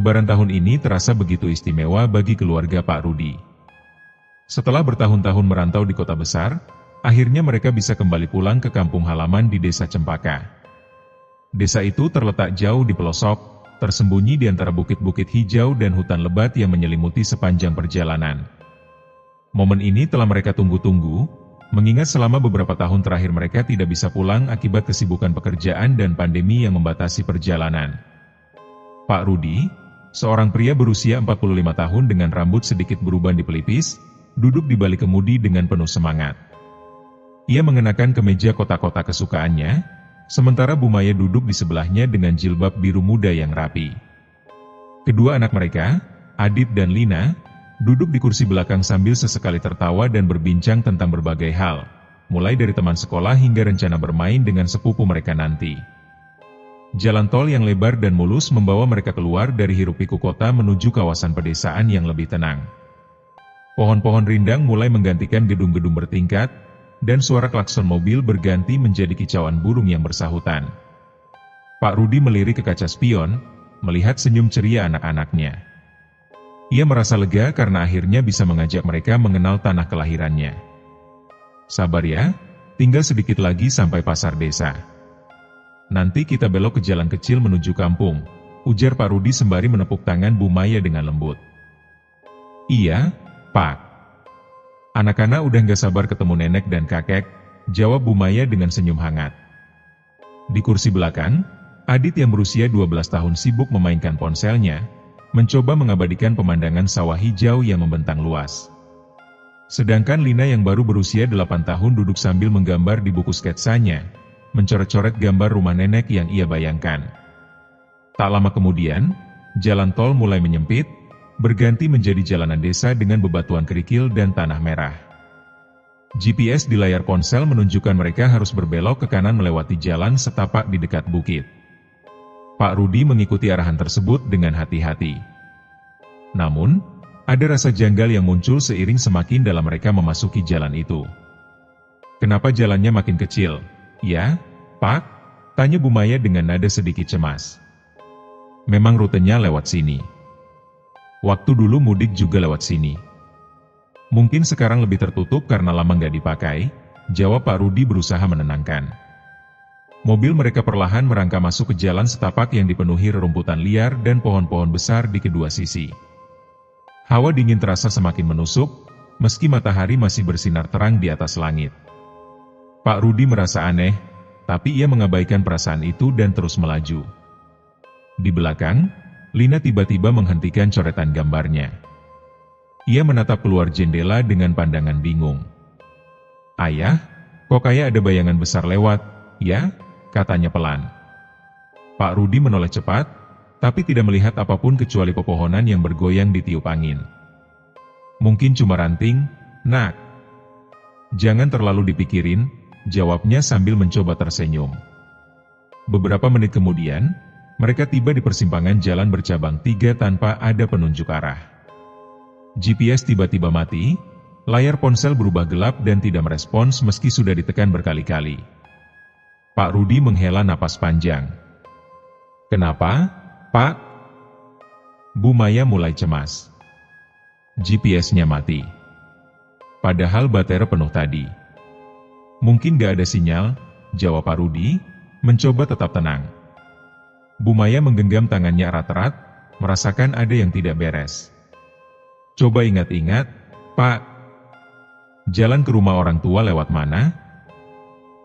Lebaran tahun ini terasa begitu istimewa bagi keluarga Pak Rudi. Setelah bertahun-tahun merantau di kota besar, akhirnya mereka bisa kembali pulang ke kampung halaman di Desa Cempaka. Desa itu terletak jauh di pelosok, tersembunyi di antara bukit-bukit hijau dan hutan lebat yang menyelimuti sepanjang perjalanan. Momen ini telah mereka tunggu-tunggu, mengingat selama beberapa tahun terakhir mereka tidak bisa pulang akibat kesibukan pekerjaan dan pandemi yang membatasi perjalanan. Pak Rudi, seorang pria berusia 45 tahun dengan rambut sedikit beruban di pelipis, duduk di balik kemudi dengan penuh semangat. Ia mengenakan kemeja kotak-kotak kesukaannya, sementara Bu Maya duduk di sebelahnya dengan jilbab biru muda yang rapi. Kedua anak mereka, Adit dan Lina, duduk di kursi belakang sambil sesekali tertawa dan berbincang tentang berbagai hal, mulai dari teman sekolah hingga rencana bermain dengan sepupu mereka nanti. Jalan tol yang lebar dan mulus membawa mereka keluar dari hiruk-pikuk kota menuju kawasan pedesaan yang lebih tenang. Pohon-pohon rindang mulai menggantikan gedung-gedung bertingkat, dan suara klakson mobil berganti menjadi kicauan burung yang bersahutan. Pak Rudi melirik ke kaca spion, melihat senyum ceria anak-anaknya. Ia merasa lega karena akhirnya bisa mengajak mereka mengenal tanah kelahirannya. Sabar ya, tinggal sedikit lagi sampai pasar desa. Nanti kita belok ke jalan kecil menuju kampung, ujar Pak Rudi sembari menepuk tangan Bu Maya dengan lembut. Iya, Pak. Anak-anak udah gak sabar ketemu nenek dan kakek, jawab Bu Maya dengan senyum hangat. Di kursi belakang, Adit yang berusia 12 tahun sibuk memainkan ponselnya, mencoba mengabadikan pemandangan sawah hijau yang membentang luas. Sedangkan Lina yang baru berusia 8 tahun duduk sambil menggambar di buku sketsanya, mencoret-coret gambar rumah nenek yang ia bayangkan. Tak lama kemudian, jalan tol mulai menyempit, berganti menjadi jalanan desa dengan bebatuan kerikil dan tanah merah. GPS di layar ponsel menunjukkan mereka harus berbelok ke kanan melewati jalan setapak di dekat bukit. Pak Rudi mengikuti arahan tersebut dengan hati-hati. Namun, ada rasa janggal yang muncul seiring semakin dalam mereka memasuki jalan itu. Kenapa jalannya makin kecil? Ya, Pak? Tanya Bu Maya dengan nada sedikit cemas. Memang rutenya lewat sini. Waktu dulu mudik juga lewat sini. Mungkin sekarang lebih tertutup karena lama nggak dipakai, jawab Pak Rudi berusaha menenangkan. Mobil mereka perlahan merangkak masuk ke jalan setapak yang dipenuhi rerumputan liar dan pohon-pohon besar di kedua sisi. Hawa dingin terasa semakin menusuk, meski matahari masih bersinar terang di atas langit. Pak Rudi merasa aneh, tapi ia mengabaikan perasaan itu dan terus melaju. Di belakang, Lina tiba-tiba menghentikan coretan gambarnya. Ia menatap keluar jendela dengan pandangan bingung. Ayah, kok kayak ada bayangan besar lewat, ya? Katanya pelan. Pak Rudi menoleh cepat, tapi tidak melihat apapun kecuali pepohonan yang bergoyang ditiup angin. Mungkin cuma ranting, Nak. Jangan terlalu dipikirin, jawabnya sambil mencoba tersenyum. Beberapa menit kemudian, mereka tiba di persimpangan jalan bercabang 3 tanpa ada penunjuk arah. GPS tiba-tiba mati, layar ponsel berubah gelap dan tidak merespons meski sudah ditekan berkali-kali. Pak Rudi menghela napas panjang. Kenapa, Pak? Bu Maya mulai cemas. GPS-nya mati. Padahal baterai penuh tadi. Mungkin gak ada sinyal, jawab Pak Rudi, mencoba tetap tenang. Bu Maya menggenggam tangannya erat-erat, merasakan ada yang tidak beres. Coba ingat-ingat, Pak. Jalan ke rumah orang tua lewat mana?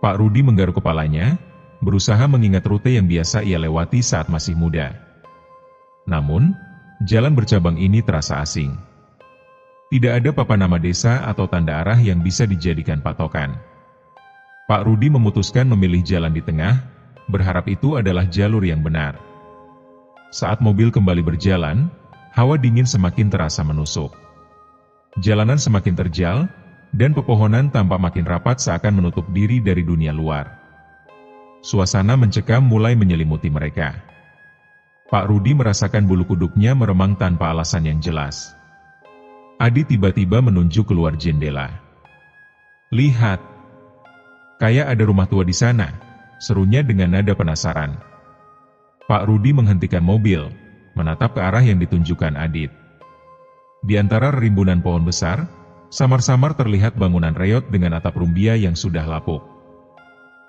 Pak Rudi menggaruk kepalanya, berusaha mengingat rute yang biasa ia lewati saat masih muda. Namun, jalan bercabang ini terasa asing. Tidak ada papan nama desa atau tanda arah yang bisa dijadikan patokan. Pak Rudi memutuskan memilih jalan di tengah, berharap itu adalah jalur yang benar. Saat mobil kembali berjalan, hawa dingin semakin terasa menusuk. Jalanan semakin terjal, dan pepohonan tampak makin rapat seakan menutup diri dari dunia luar. Suasana mencekam mulai menyelimuti mereka. Pak Rudi merasakan bulu kuduknya meremang tanpa alasan yang jelas. Adi tiba-tiba menunjuk keluar jendela. Lihat, kayak ada rumah tua di sana, serunya dengan nada penasaran. Pak Rudi menghentikan mobil, menatap ke arah yang ditunjukkan Adit. Di antara rimbunan pohon besar, samar-samar terlihat bangunan reot dengan atap rumbia yang sudah lapuk.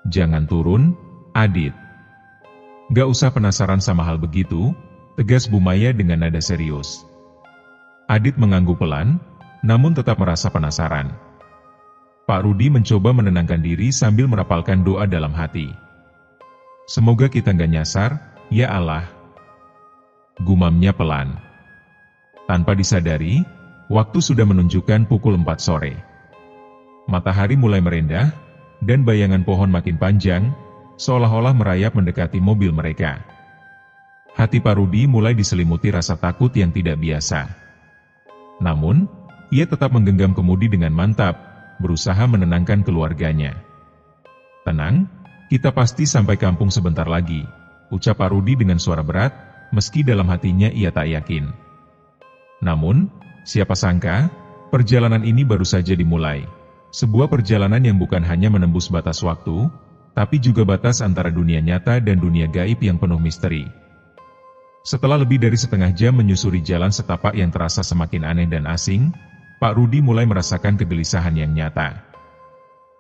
"Jangan turun, Adit." "Gak usah penasaran sama hal begitu," tegas Bu Maya dengan nada serius. Adit mengangguk pelan, namun tetap merasa penasaran. Pak Rudi mencoba menenangkan diri sambil merapalkan doa dalam hati. "Semoga kita gak nyasar, ya Allah," gumamnya pelan. Tanpa disadari, waktu sudah menunjukkan pukul 4 sore. Matahari mulai merendah, dan bayangan pohon makin panjang, seolah-olah merayap mendekati mobil mereka. Hati Pak Rudi mulai diselimuti rasa takut yang tidak biasa. Namun, ia tetap menggenggam kemudi dengan mantap, berusaha menenangkan keluarganya. "Tenang, kita pasti sampai kampung sebentar lagi," ucap Pak Rudi dengan suara berat, meski dalam hatinya ia tak yakin. Namun, siapa sangka, perjalanan ini baru saja dimulai. Sebuah perjalanan yang bukan hanya menembus batas waktu, tapi juga batas antara dunia nyata dan dunia gaib yang penuh misteri. Setelah lebih dari setengah jam menyusuri jalan setapak yang terasa semakin aneh dan asing, Pak Rudi mulai merasakan kegelisahan yang nyata.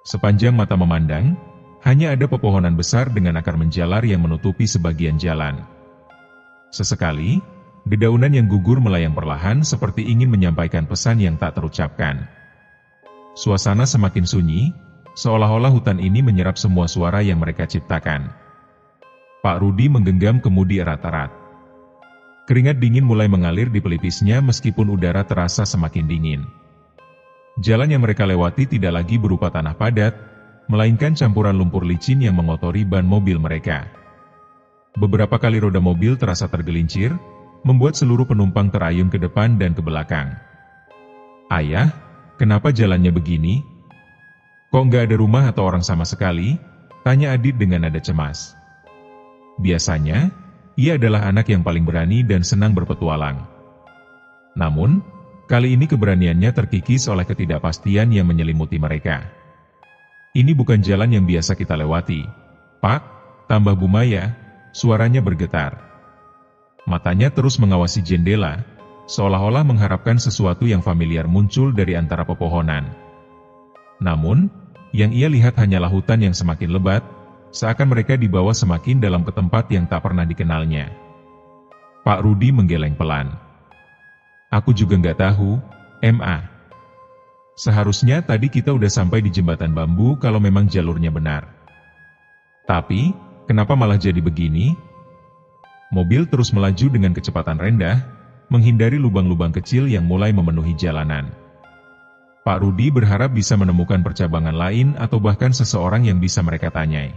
Sepanjang mata memandang, hanya ada pepohonan besar dengan akar menjalar yang menutupi sebagian jalan. Sesekali, dedaunan yang gugur melayang perlahan seperti ingin menyampaikan pesan yang tak terucapkan. Suasana semakin sunyi, seolah-olah hutan ini menyerap semua suara yang mereka ciptakan. Pak Rudi menggenggam kemudi erat-erat. Keringat dingin mulai mengalir di pelipisnya meskipun udara terasa semakin dingin. Jalan yang mereka lewati tidak lagi berupa tanah padat, melainkan campuran lumpur licin yang mengotori ban mobil mereka. Beberapa kali roda mobil terasa tergelincir, membuat seluruh penumpang terayun ke depan dan ke belakang. "Ayah, kenapa jalannya begini? Kok nggak ada rumah atau orang sama sekali?" tanya Adit dengan nada cemas. Biasanya, ia adalah anak yang paling berani dan senang berpetualang. Namun, kali ini keberaniannya terkikis oleh ketidakpastian yang menyelimuti mereka. "Ini bukan jalan yang biasa kita lewati, Pak," tambah Bu Maya, suaranya bergetar. Matanya terus mengawasi jendela, seolah-olah mengharapkan sesuatu yang familiar muncul dari antara pepohonan. Namun, yang ia lihat hanyalah hutan yang semakin lebat, seakan mereka dibawa semakin dalam ke tempat yang tak pernah dikenalnya. Pak Rudi menggeleng pelan. "Aku juga nggak tahu, Ma. Seharusnya tadi kita udah sampai di jembatan bambu kalau memang jalurnya benar. Tapi, kenapa malah jadi begini?" Mobil terus melaju dengan kecepatan rendah, menghindari lubang-lubang kecil yang mulai memenuhi jalanan. Pak Rudi berharap bisa menemukan percabangan lain atau bahkan seseorang yang bisa mereka tanyai.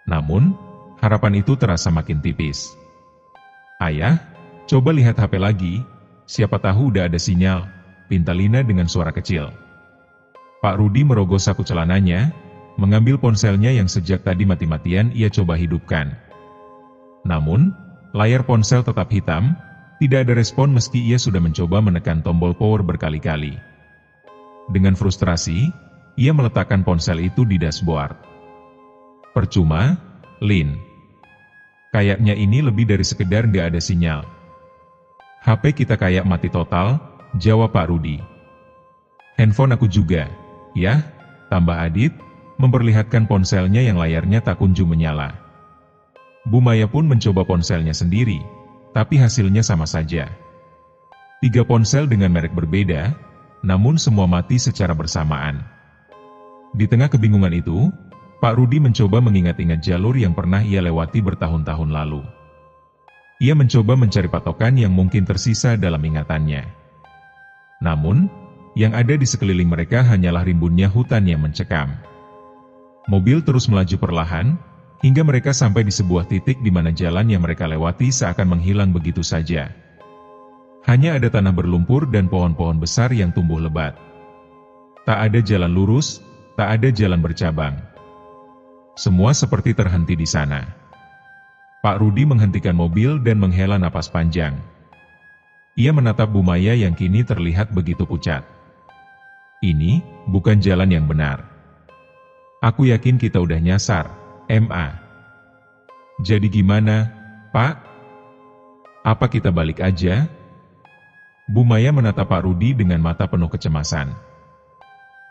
Namun, harapan itu terasa makin tipis. "Ayah, coba lihat HP lagi, siapa tahu udah ada sinyal," pinta Lina dengan suara kecil. Pak Rudi merogoh saku celananya, mengambil ponselnya yang sejak tadi mati-matian ia coba hidupkan. Namun, layar ponsel tetap hitam, tidak ada respon meski ia sudah mencoba menekan tombol power berkali-kali. Dengan frustrasi, ia meletakkan ponsel itu di dashboard. "Percuma, Lin. Kayaknya ini lebih dari sekedar nggak ada sinyal. HP kita kayak mati total," jawab Pak Rudi. "Handphone aku juga, ya," tambah Adit, memperlihatkan ponselnya yang layarnya tak kunjung menyala. Bu Maya pun mencoba ponselnya sendiri, tapi hasilnya sama saja. 3 ponsel dengan merek berbeda, namun semua mati secara bersamaan. Di tengah kebingungan itu, Pak Rudi mencoba mengingat-ingat jalur yang pernah ia lewati bertahun-tahun lalu. Ia mencoba mencari patokan yang mungkin tersisa dalam ingatannya. Namun, yang ada di sekeliling mereka hanyalah rimbunnya hutan yang mencekam. Mobil terus melaju perlahan, hingga mereka sampai di sebuah titik di mana jalan yang mereka lewati seakan menghilang begitu saja. Hanya ada tanah berlumpur dan pohon-pohon besar yang tumbuh lebat. Tak ada jalan lurus, tak ada jalan bercabang. Semua seperti terhenti di sana. Pak Rudi menghentikan mobil dan menghela napas panjang. Ia menatap Bu Maya yang kini terlihat begitu pucat. "Ini bukan jalan yang benar. Aku yakin kita udah nyasar, Ma. Jadi gimana, Pak? Apa kita balik aja? Bu Maya menatap Pak Rudi dengan mata penuh kecemasan.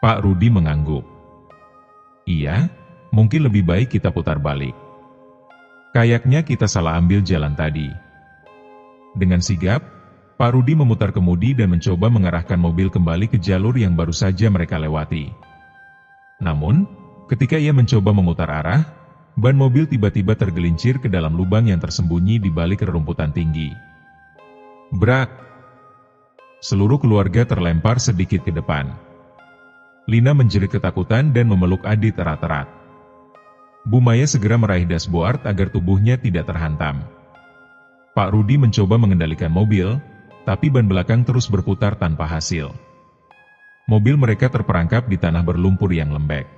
Pak Rudi mengangguk. Iya, mungkin lebih baik kita putar balik. Kayaknya kita salah ambil jalan tadi. Dengan sigap, Pak Rudi memutar kemudi dan mencoba mengarahkan mobil kembali ke jalur yang baru saja mereka lewati. Namun, ketika ia mencoba memutar arah, ban mobil tiba-tiba tergelincir ke dalam lubang yang tersembunyi di balik rerumputan tinggi. Brak! Seluruh keluarga terlempar sedikit ke depan. Lina menjerit ketakutan dan memeluk Adit erat-erat. Bu Maya segera meraih dashboard agar tubuhnya tidak terhantam. Pak Rudi mencoba mengendalikan mobil, tapi ban belakang terus berputar tanpa hasil. Mobil mereka terperangkap di tanah berlumpur yang lembek.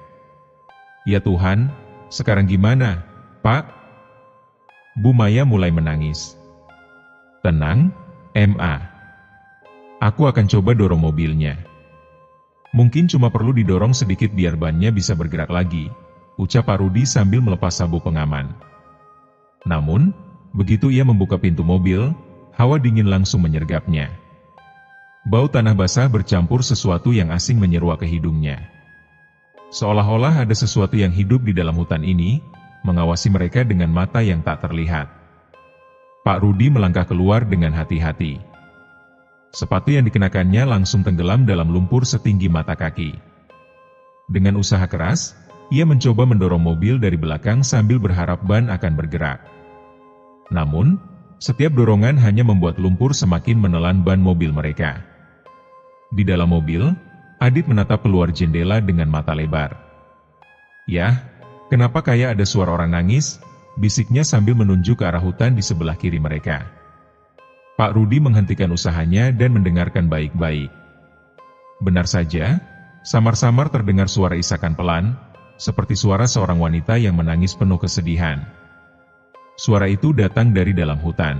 Ya Tuhan, sekarang gimana, Pak? Bu Maya mulai menangis. Tenang, Ma. Aku akan coba dorong mobilnya. Mungkin cuma perlu didorong sedikit biar bannya bisa bergerak lagi, ucap Pak Rudi sambil melepas sabuk pengaman. Namun, begitu ia membuka pintu mobil, hawa dingin langsung menyergapnya. Bau tanah basah bercampur sesuatu yang asing menyeruak ke hidungnya. Seolah-olah ada sesuatu yang hidup di dalam hutan ini, mengawasi mereka dengan mata yang tak terlihat. Pak Rudi melangkah keluar dengan hati-hati. Sepatu yang dikenakannya langsung tenggelam dalam lumpur setinggi mata kaki. Dengan usaha keras, ia mencoba mendorong mobil dari belakang sambil berharap ban akan bergerak. Namun, setiap dorongan hanya membuat lumpur semakin menelan ban mobil mereka. Di dalam mobil, Adit menatap keluar jendela dengan mata lebar. Yah, kenapa kayak ada suara orang nangis? Bisiknya sambil menunjuk ke arah hutan di sebelah kiri mereka. Pak Rudi menghentikan usahanya dan mendengarkan baik-baik. Benar saja, samar-samar terdengar suara isakan pelan, seperti suara seorang wanita yang menangis penuh kesedihan. Suara itu datang dari dalam hutan.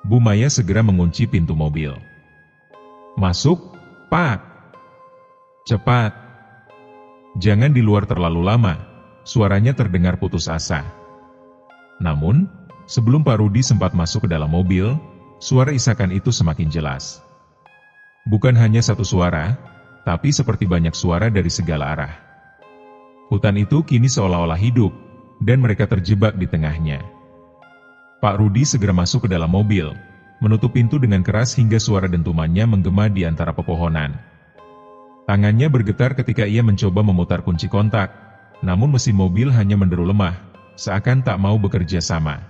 Bu Maya segera mengunci pintu mobil. Masuk, Pak! Cepat! Jangan di luar terlalu lama, suaranya terdengar putus asa. Namun, sebelum Pak Rudi sempat masuk ke dalam mobil, suara isakan itu semakin jelas. Bukan hanya satu suara, tapi seperti banyak suara dari segala arah. Hutan itu kini seolah-olah hidup, dan mereka terjebak di tengahnya. Pak Rudi segera masuk ke dalam mobil, menutup pintu dengan keras hingga suara dentumannya menggema di antara pepohonan. Tangannya bergetar ketika ia mencoba memutar kunci kontak, namun mesin mobil hanya menderu lemah, seakan tak mau bekerja sama.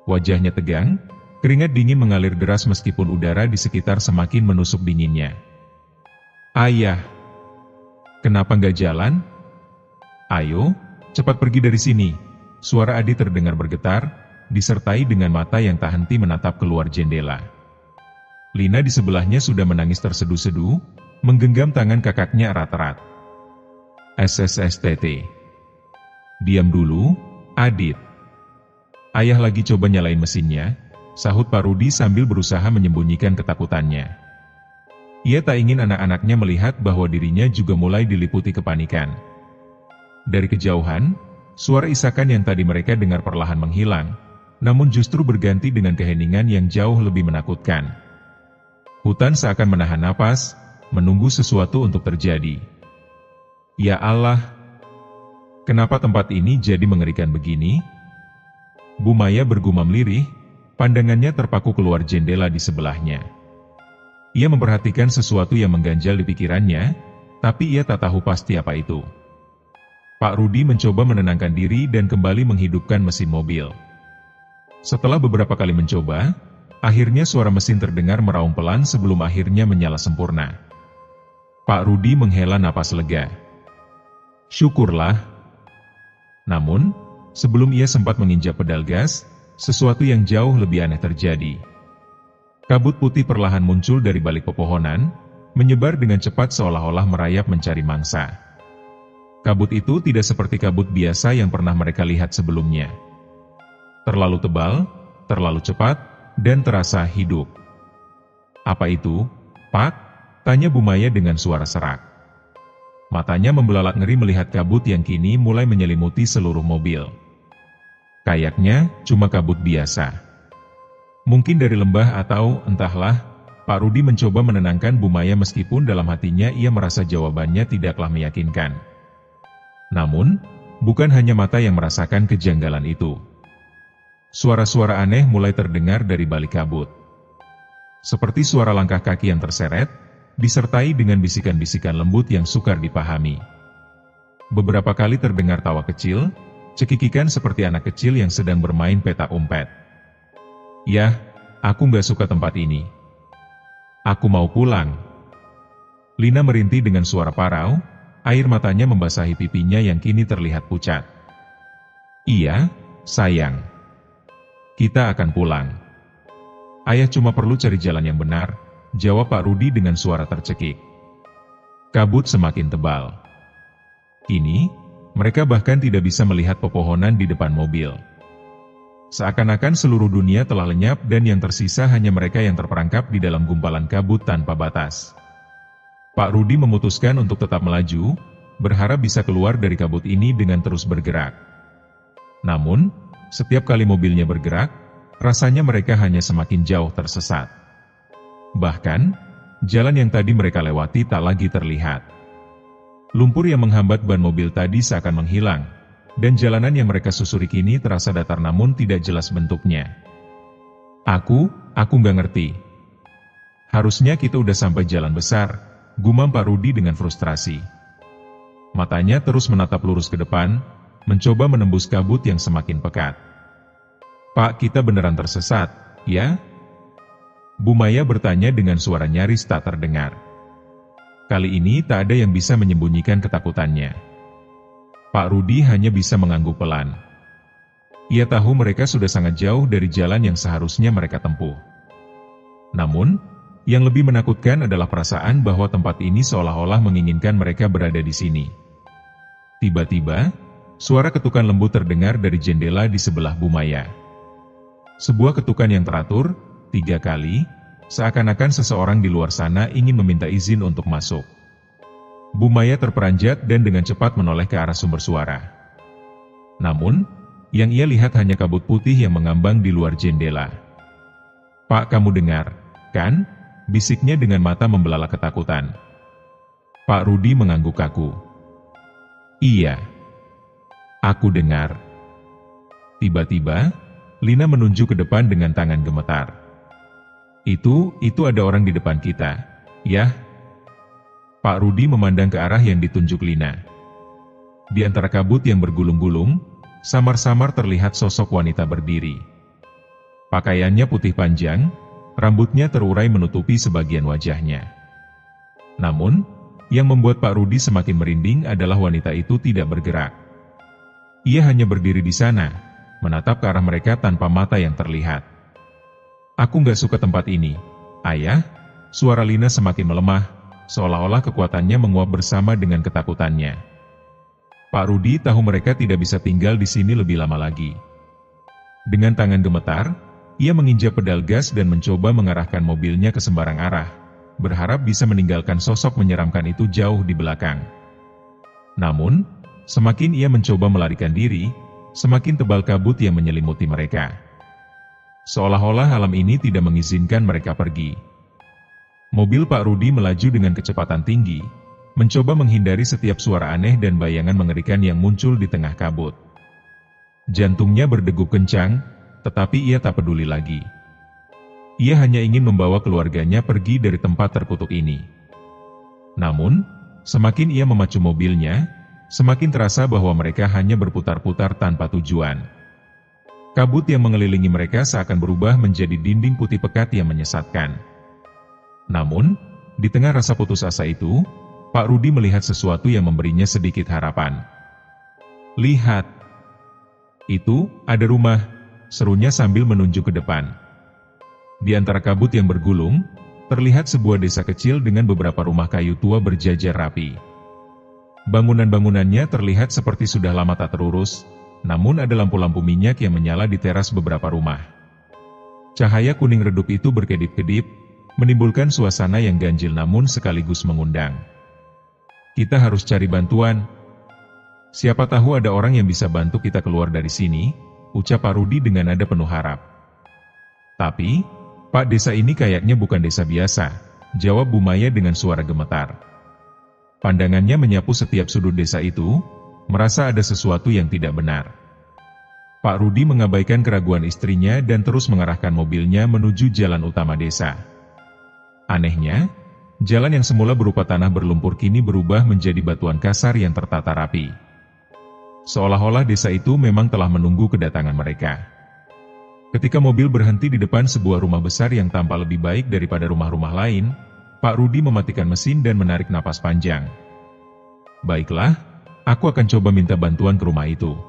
Wajahnya tegang, keringat dingin mengalir deras meskipun udara di sekitar semakin menusuk dinginnya. Ayah! Kenapa nggak jalan? Ayo, cepat pergi dari sini. Suara Adi terdengar bergetar, disertai dengan mata yang tak henti menatap keluar jendela. Lina di sebelahnya sudah menangis terseduh-seduh, menggenggam tangan kakaknya erat-erat. SSSTT. Diam dulu, Adit. Ayah lagi coba nyalain mesinnya, sahut Pak Rudi sambil berusaha menyembunyikan ketakutannya. Ia tak ingin anak-anaknya melihat bahwa dirinya juga mulai diliputi kepanikan. Dari kejauhan, suara isakan yang tadi mereka dengar perlahan menghilang, namun justru berganti dengan keheningan yang jauh lebih menakutkan. Hutan seakan menahan napas, menunggu sesuatu untuk terjadi. Ya Allah! Kenapa tempat ini jadi mengerikan begini? Bu Maya bergumam lirih, pandangannya terpaku keluar jendela di sebelahnya. Ia memperhatikan sesuatu yang mengganjal di pikirannya, tapi ia tak tahu pasti apa itu. Pak Rudi mencoba menenangkan diri dan kembali menghidupkan mesin mobil. Setelah beberapa kali mencoba, akhirnya suara mesin terdengar meraung pelan sebelum akhirnya menyala sempurna. Pak Rudi menghela napas lega. Syukurlah. Namun, sebelum ia sempat menginjak pedal gas, sesuatu yang jauh lebih aneh terjadi. Kabut putih perlahan muncul dari balik pepohonan, menyebar dengan cepat seolah-olah merayap mencari mangsa. Kabut itu tidak seperti kabut biasa yang pernah mereka lihat sebelumnya. Terlalu tebal, terlalu cepat, dan terasa hidup. Apa itu, Pak? Tanya Bu Maya dengan suara serak. Matanya membelalak ngeri melihat kabut yang kini mulai menyelimuti seluruh mobil. Kayaknya cuma kabut biasa. Mungkin dari lembah atau, entahlah, Pak Rudi mencoba menenangkan Bu Maya meskipun dalam hatinya ia merasa jawabannya tidaklah meyakinkan. Namun, bukan hanya mata yang merasakan kejanggalan itu. Suara-suara aneh mulai terdengar dari balik kabut. Seperti suara langkah kaki yang terseret, disertai dengan bisikan-bisikan lembut yang sukar dipahami. Beberapa kali terdengar tawa kecil, cekikikan seperti anak kecil yang sedang bermain petak umpet. Yah, aku nggak suka tempat ini. Aku mau pulang. Lina merintih dengan suara parau, air matanya membasahi pipinya yang kini terlihat pucat. Iya, sayang. Kita akan pulang. Ayah cuma perlu cari jalan yang benar, jawab Pak Rudi dengan suara tercekik. Kabut semakin tebal. Kini, mereka bahkan tidak bisa melihat pepohonan di depan mobil. Seakan-akan seluruh dunia telah lenyap dan yang tersisa hanya mereka yang terperangkap di dalam gumpalan kabut tanpa batas. Pak Rudi memutuskan untuk tetap melaju, berharap bisa keluar dari kabut ini dengan terus bergerak. Namun, setiap kali mobilnya bergerak, rasanya mereka hanya semakin jauh tersesat. Bahkan, jalan yang tadi mereka lewati tak lagi terlihat. Lumpur yang menghambat ban mobil tadi seakan menghilang, dan jalanan yang mereka susuri kini terasa datar namun tidak jelas bentuknya. Aku nggak ngerti. Harusnya kita udah sampai jalan besar, gumam Pak Rudi dengan frustrasi. Matanya terus menatap lurus ke depan, mencoba menembus kabut yang semakin pekat. Pak, kita beneran tersesat, ya? Bu Maya bertanya dengan suara nyaris tak terdengar. Kali ini tak ada yang bisa menyembunyikan ketakutannya. Pak Rudi hanya bisa mengangguk pelan. Ia tahu mereka sudah sangat jauh dari jalan yang seharusnya mereka tempuh. Namun, yang lebih menakutkan adalah perasaan bahwa tempat ini seolah-olah menginginkan mereka berada di sini. Tiba-tiba, suara ketukan lembut terdengar dari jendela di sebelah Bu Maya. Sebuah ketukan yang teratur, 3 kali, seakan-akan seseorang di luar sana ingin meminta izin untuk masuk. Bu Maya terperanjat dan dengan cepat menoleh ke arah sumber suara. Namun, yang ia lihat hanya kabut putih yang mengambang di luar jendela. Pak, kamu dengar, kan? Bisiknya dengan mata membelalak ketakutan. Pak Rudi mengangguk kaku. Iya. Aku dengar. Tiba-tiba, Lina menunjuk ke depan dengan tangan gemetar. Itu ada orang di depan kita, ya? Pak Rudi memandang ke arah yang ditunjuk Lina. Di antara kabut yang bergulung-gulung, samar-samar terlihat sosok wanita berdiri. Pakaiannya putih panjang, rambutnya terurai menutupi sebagian wajahnya. Namun, yang membuat Pak Rudi semakin merinding adalah wanita itu tidak bergerak. Ia hanya berdiri di sana, menatap ke arah mereka tanpa mata yang terlihat. Aku nggak suka tempat ini, Ayah. Suara Lina semakin melemah, seolah-olah kekuatannya menguap bersama dengan ketakutannya. Pak Rudi tahu mereka tidak bisa tinggal di sini lebih lama lagi. Dengan tangan gemetar, ia menginjak pedal gas dan mencoba mengarahkan mobilnya ke sembarang arah, berharap bisa meninggalkan sosok menyeramkan itu jauh di belakang. Namun, semakin ia mencoba melarikan diri, semakin tebal kabut yang menyelimuti mereka. Seolah-olah alam ini tidak mengizinkan mereka pergi. Mobil Pak Rudi melaju dengan kecepatan tinggi, mencoba menghindari setiap suara aneh dan bayangan mengerikan yang muncul di tengah kabut. Jantungnya berdegup kencang, tetapi ia tak peduli lagi. Ia hanya ingin membawa keluarganya pergi dari tempat terkutuk ini. Namun, semakin ia memacu mobilnya, semakin terasa bahwa mereka hanya berputar-putar tanpa tujuan. Kabut yang mengelilingi mereka seakan berubah menjadi dinding putih pekat yang menyesatkan. Namun, di tengah rasa putus asa itu, Pak Rudi melihat sesuatu yang memberinya sedikit harapan. Lihat! Itu, ada rumah, serunya sambil menunjuk ke depan. Di antara kabut yang bergulung, terlihat sebuah desa kecil dengan beberapa rumah kayu tua berjajar rapi. Bangunan-bangunannya terlihat seperti sudah lama tak terurus, namun ada lampu-lampu minyak yang menyala di teras beberapa rumah. Cahaya kuning redup itu berkedip-kedip, menimbulkan suasana yang ganjil namun sekaligus mengundang. Kita harus cari bantuan. Siapa tahu ada orang yang bisa bantu kita keluar dari sini, ucap Pak Rudi dengan nada penuh harap. Tapi, Pak, desa ini kayaknya bukan desa biasa, jawab Bu Maya dengan suara gemetar. Pandangannya menyapu setiap sudut desa itu, merasa ada sesuatu yang tidak benar. Pak Rudi mengabaikan keraguan istrinya dan terus mengarahkan mobilnya menuju jalan utama desa. Anehnya, jalan yang semula berupa tanah berlumpur kini berubah menjadi batuan kasar yang tertata rapi. Seolah-olah desa itu memang telah menunggu kedatangan mereka. Ketika mobil berhenti di depan sebuah rumah besar yang tampak lebih baik daripada rumah-rumah lain, Pak Rudi mematikan mesin dan menarik napas panjang. Baiklah, aku akan coba minta bantuan ke rumah itu.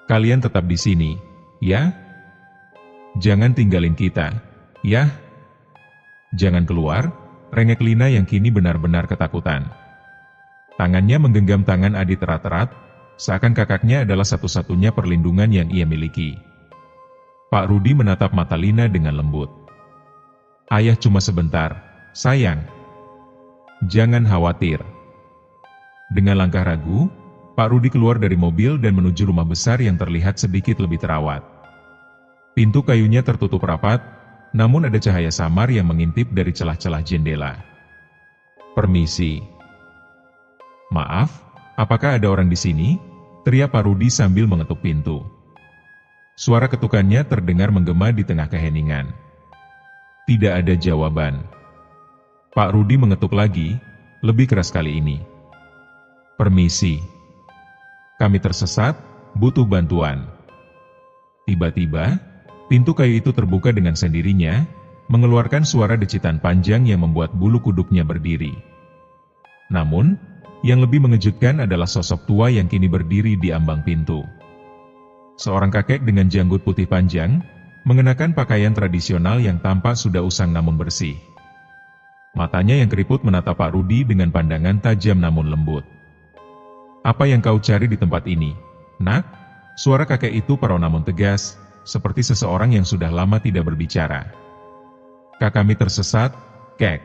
Kalian tetap di sini, ya? Jangan tinggalin kita, ya? Jangan keluar, rengek Lina yang kini benar-benar ketakutan. Tangannya menggenggam tangan Adit erat-erat, seakan kakaknya adalah satu-satunya perlindungan yang ia miliki. Pak Rudi menatap mata Lina dengan lembut. Ayah cuma sebentar, sayang. Jangan khawatir. Dengan langkah ragu, Pak Rudi keluar dari mobil dan menuju rumah besar yang terlihat sedikit lebih terawat. Pintu kayunya tertutup rapat, namun ada cahaya samar yang mengintip dari celah-celah jendela. Permisi. Maaf, apakah ada orang di sini? Teriak Pak Rudi sambil mengetuk pintu. Suara ketukannya terdengar menggema di tengah keheningan. Tidak ada jawaban. Pak Rudi mengetuk lagi, lebih keras kali ini. Permisi. Kami tersesat, butuh bantuan. Tiba-tiba, pintu kayu itu terbuka dengan sendirinya, mengeluarkan suara decitan panjang yang membuat bulu kuduknya berdiri. Namun, yang lebih mengejutkan adalah sosok tua yang kini berdiri di ambang pintu. Seorang kakek dengan janggut putih panjang, mengenakan pakaian tradisional yang tampak sudah usang namun bersih. Matanya yang keriput menatap Pak Rudi dengan pandangan tajam namun lembut. Apa yang kau cari di tempat ini, nak? Suara kakek itu parau namun tegas, seperti seseorang yang sudah lama tidak berbicara. Kami tersesat, kek.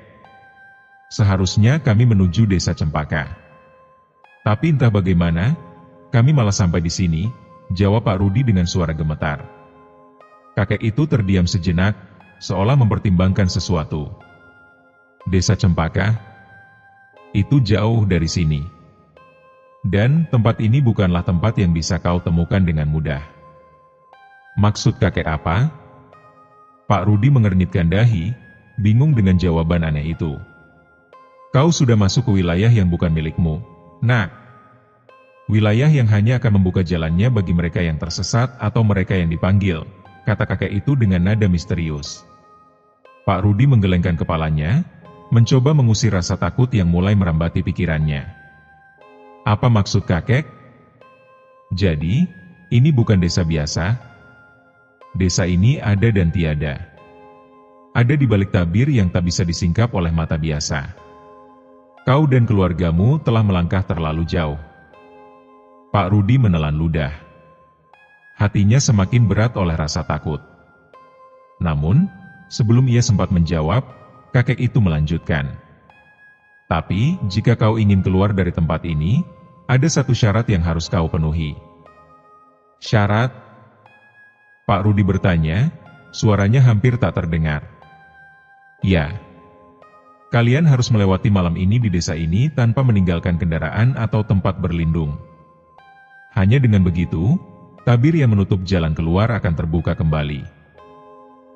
Seharusnya kami menuju desa Cempaka. Tapi entah bagaimana, kami malah sampai di sini, jawab Pak Rudi dengan suara gemetar. Kakek itu terdiam sejenak, seolah mempertimbangkan sesuatu. Desa Cempaka? Itu jauh dari sini. Dan tempat ini bukanlah tempat yang bisa kau temukan dengan mudah. Maksud kakek apa? Pak Rudi mengernyitkan dahi, bingung dengan jawaban aneh itu. Kau sudah masuk ke wilayah yang bukan milikmu, nak. Wilayah yang hanya akan membuka jalannya bagi mereka yang tersesat atau mereka yang dipanggil, kata kakek itu dengan nada misterius. Pak Rudi menggelengkan kepalanya, mencoba mengusir rasa takut yang mulai merambati pikirannya. Apa maksud kakek? Jadi, ini bukan desa biasa. Desa ini ada dan tiada. Ada di balik tabir yang tak bisa disingkap oleh mata biasa. Kau dan keluargamu telah melangkah terlalu jauh. Pak Rudi menelan ludah. Hatinya semakin berat oleh rasa takut. Namun, sebelum ia sempat menjawab, kakek itu melanjutkan. Tapi, jika kau ingin keluar dari tempat ini, ada satu syarat yang harus kau penuhi. Syarat? Pak Rudi bertanya, suaranya hampir tak terdengar. Ya. Kalian harus melewati malam ini di desa ini tanpa meninggalkan kendaraan atau tempat berlindung. Hanya dengan begitu, tabir yang menutup jalan keluar akan terbuka kembali.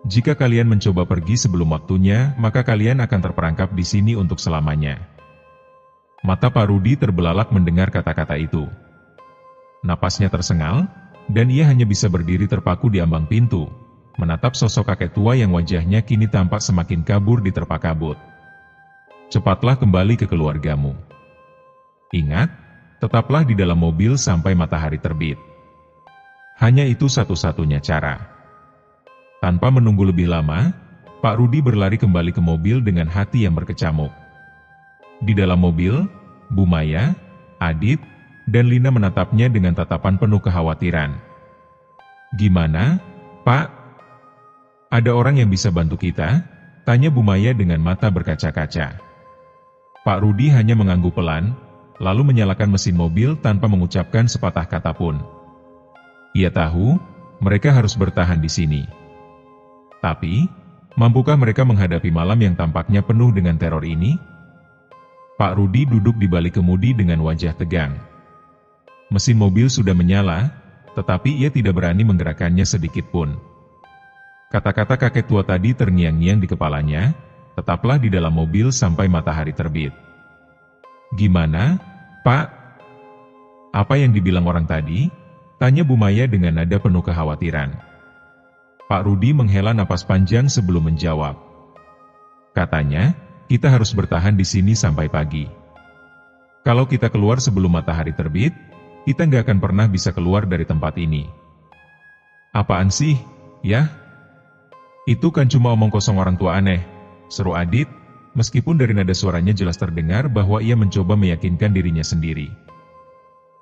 Jika kalian mencoba pergi sebelum waktunya, maka kalian akan terperangkap di sini untuk selamanya. Mata Pak Rudi terbelalak mendengar kata-kata itu. Napasnya tersengal, dan ia hanya bisa berdiri terpaku di ambang pintu, menatap sosok kakek tua yang wajahnya kini tampak semakin kabur diterpa kabut. Cepatlah kembali ke keluargamu. Ingat, tetaplah di dalam mobil sampai matahari terbit. Hanya itu satu-satunya cara. Tanpa menunggu lebih lama, Pak Rudi berlari kembali ke mobil dengan hati yang berkecamuk. Di dalam mobil, Bu Maya, Adit, dan Lina menatapnya dengan tatapan penuh kekhawatiran. Gimana, Pak? Ada orang yang bisa bantu kita? Tanya Bu Maya dengan mata berkaca-kaca. Pak Rudi hanya mengangguk pelan, lalu menyalakan mesin mobil tanpa mengucapkan sepatah kata pun. Ia tahu, mereka harus bertahan di sini. Tapi, mampukah mereka menghadapi malam yang tampaknya penuh dengan teror ini? Pak Rudi duduk di balik kemudi dengan wajah tegang. Mesin mobil sudah menyala, tetapi ia tidak berani menggerakkannya sedikit pun. Kata-kata kakek tua tadi terngiang-ngiang di kepalanya, tetaplah di dalam mobil sampai matahari terbit. Gimana, Pak? Apa yang dibilang orang tadi? Tanya Bu Maya dengan nada penuh kekhawatiran. Pak Rudi menghela napas panjang sebelum menjawab. Katanya, kita harus bertahan di sini sampai pagi. Kalau kita keluar sebelum matahari terbit, kita nggak akan pernah bisa keluar dari tempat ini. Apaan sih, ya? Itu kan cuma omong kosong orang tua aneh, seru Adit, meskipun dari nada suaranya jelas terdengar bahwa ia mencoba meyakinkan dirinya sendiri.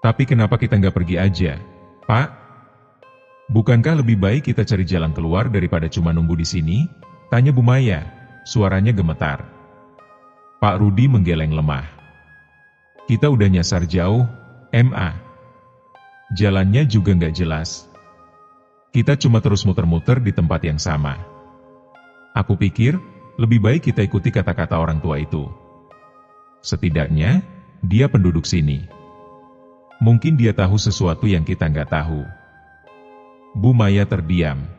Tapi kenapa kita nggak pergi aja, Pak? Bukankah lebih baik kita cari jalan keluar daripada cuma nunggu di sini? Tanya Bu Maya, suaranya gemetar. Pak Rudi menggeleng lemah. Kita udah nyasar jauh, MA. Jalannya juga nggak jelas. Kita cuma terus muter-muter di tempat yang sama. Aku pikir, lebih baik kita ikuti kata-kata orang tua itu. Setidaknya, dia penduduk sini. Mungkin dia tahu sesuatu yang kita nggak tahu. Bu Maya terdiam.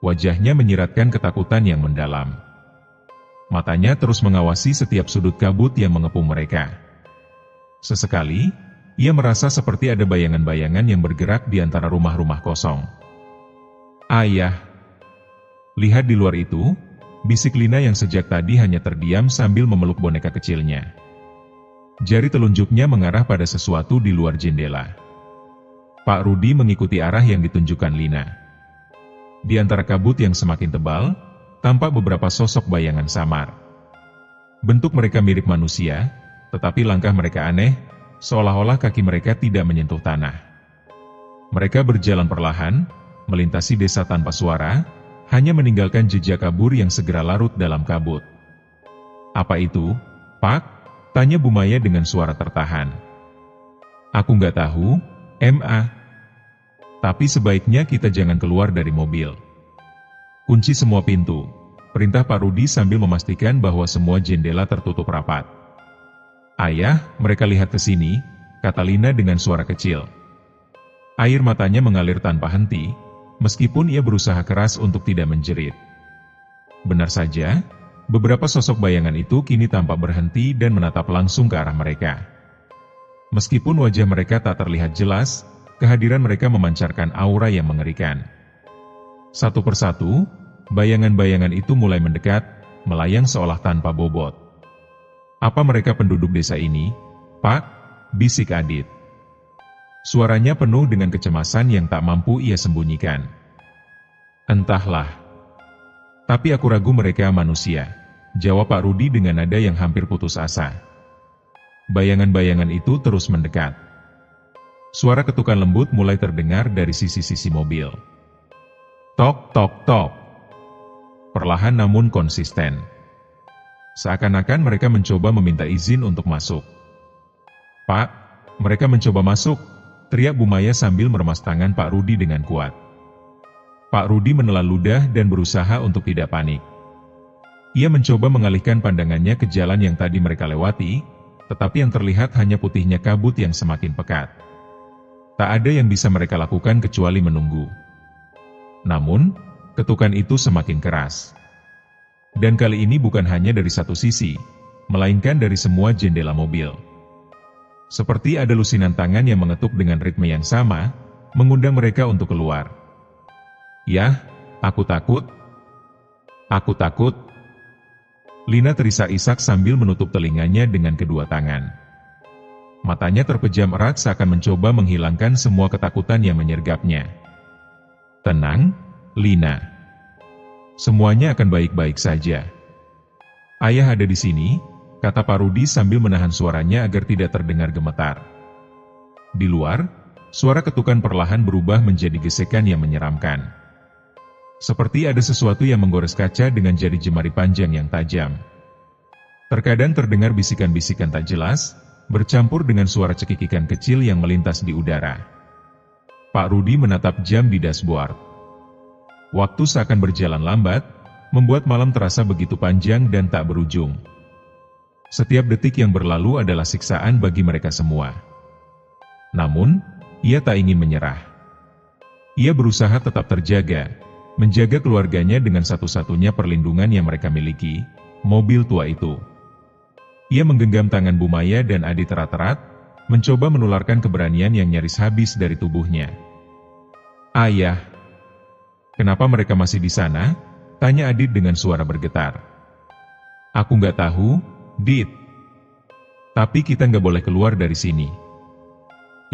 Wajahnya menyiratkan ketakutan yang mendalam. Matanya terus mengawasi setiap sudut kabut yang mengepung mereka. Sesekali, ia merasa seperti ada bayangan-bayangan yang bergerak di antara rumah-rumah kosong. Ayah! Lihat di luar itu, bisik Lina yang sejak tadi hanya terdiam sambil memeluk boneka kecilnya. Jari telunjuknya mengarah pada sesuatu di luar jendela. Pak Rudi mengikuti arah yang ditunjukkan Lina. Di antara kabut yang semakin tebal, tampak beberapa sosok bayangan samar. Bentuk mereka mirip manusia, tetapi langkah mereka aneh, seolah-olah kaki mereka tidak menyentuh tanah. Mereka berjalan perlahan, melintasi desa tanpa suara, hanya meninggalkan jejak kabur yang segera larut dalam kabut. Apa itu, Pak? Tanya Bu Maya dengan suara tertahan. Aku nggak tahu, MA. Tapi sebaiknya kita jangan keluar dari mobil. Kunci semua pintu, perintah Pak Rudi sambil memastikan bahwa semua jendela tertutup rapat. Ayah, mereka lihat ke sini, kata Lina dengan suara kecil. Air matanya mengalir tanpa henti, meskipun ia berusaha keras untuk tidak menjerit. Benar saja, beberapa sosok bayangan itu kini tampak berhenti dan menatap langsung ke arah mereka. Meskipun wajah mereka tak terlihat jelas, kehadiran mereka memancarkan aura yang mengerikan. Satu persatu, bayangan-bayangan itu mulai mendekat, melayang seolah tanpa bobot. Apa mereka penduduk desa ini, Pak? Bisik Adit. Suaranya penuh dengan kecemasan yang tak mampu ia sembunyikan. Entahlah. Tapi aku ragu mereka manusia, jawab Pak Rudi dengan nada yang hampir putus asa. Bayangan-bayangan itu terus mendekat. Suara ketukan lembut mulai terdengar dari sisi-sisi mobil. Tok, tok, tok. Perlahan namun konsisten. Seakan-akan mereka mencoba meminta izin untuk masuk. Pak, mereka mencoba masuk, teriak Bu Maya sambil meremas tangan Pak Rudi dengan kuat. Pak Rudi menelan ludah dan berusaha untuk tidak panik. Ia mencoba mengalihkan pandangannya ke jalan yang tadi mereka lewati, tetapi yang terlihat hanya putihnya kabut yang semakin pekat. Tak ada yang bisa mereka lakukan kecuali menunggu. Namun, ketukan itu semakin keras. Dan kali ini bukan hanya dari satu sisi, melainkan dari semua jendela mobil. Seperti ada lusinan tangan yang mengetuk dengan ritme yang sama, mengundang mereka untuk keluar. Yah, aku takut. Aku takut. Lina terisak-isak sambil menutup telinganya dengan kedua tangan. Matanya terpejam erat seakan mencoba menghilangkan semua ketakutan yang menyergapnya. Tenang, Lina. Semuanya akan baik-baik saja. Ayah ada di sini, kata Pak Rudi sambil menahan suaranya agar tidak terdengar gemetar. Di luar, suara ketukan perlahan berubah menjadi gesekan yang menyeramkan. Seperti ada sesuatu yang menggores kaca dengan jari jemari panjang yang tajam. Terkadang terdengar bisikan-bisikan tak jelas, bercampur dengan suara cekikikan kecil yang melintas di udara. Pak Rudi menatap jam di dashboard. Waktu seakan berjalan lambat, membuat malam terasa begitu panjang dan tak berujung. Setiap detik yang berlalu adalah siksaan bagi mereka semua. Namun, ia tak ingin menyerah. Ia berusaha tetap terjaga, menjaga keluarganya dengan satu-satunya perlindungan yang mereka miliki, mobil tua itu. Ia menggenggam tangan Bu Maya dan Adit erat-erat, mencoba menularkan keberanian yang nyaris habis dari tubuhnya. "Ayah, kenapa mereka masih di sana?" tanya Adit dengan suara bergetar. "Aku nggak tahu, Dit. Tapi kita nggak boleh keluar dari sini.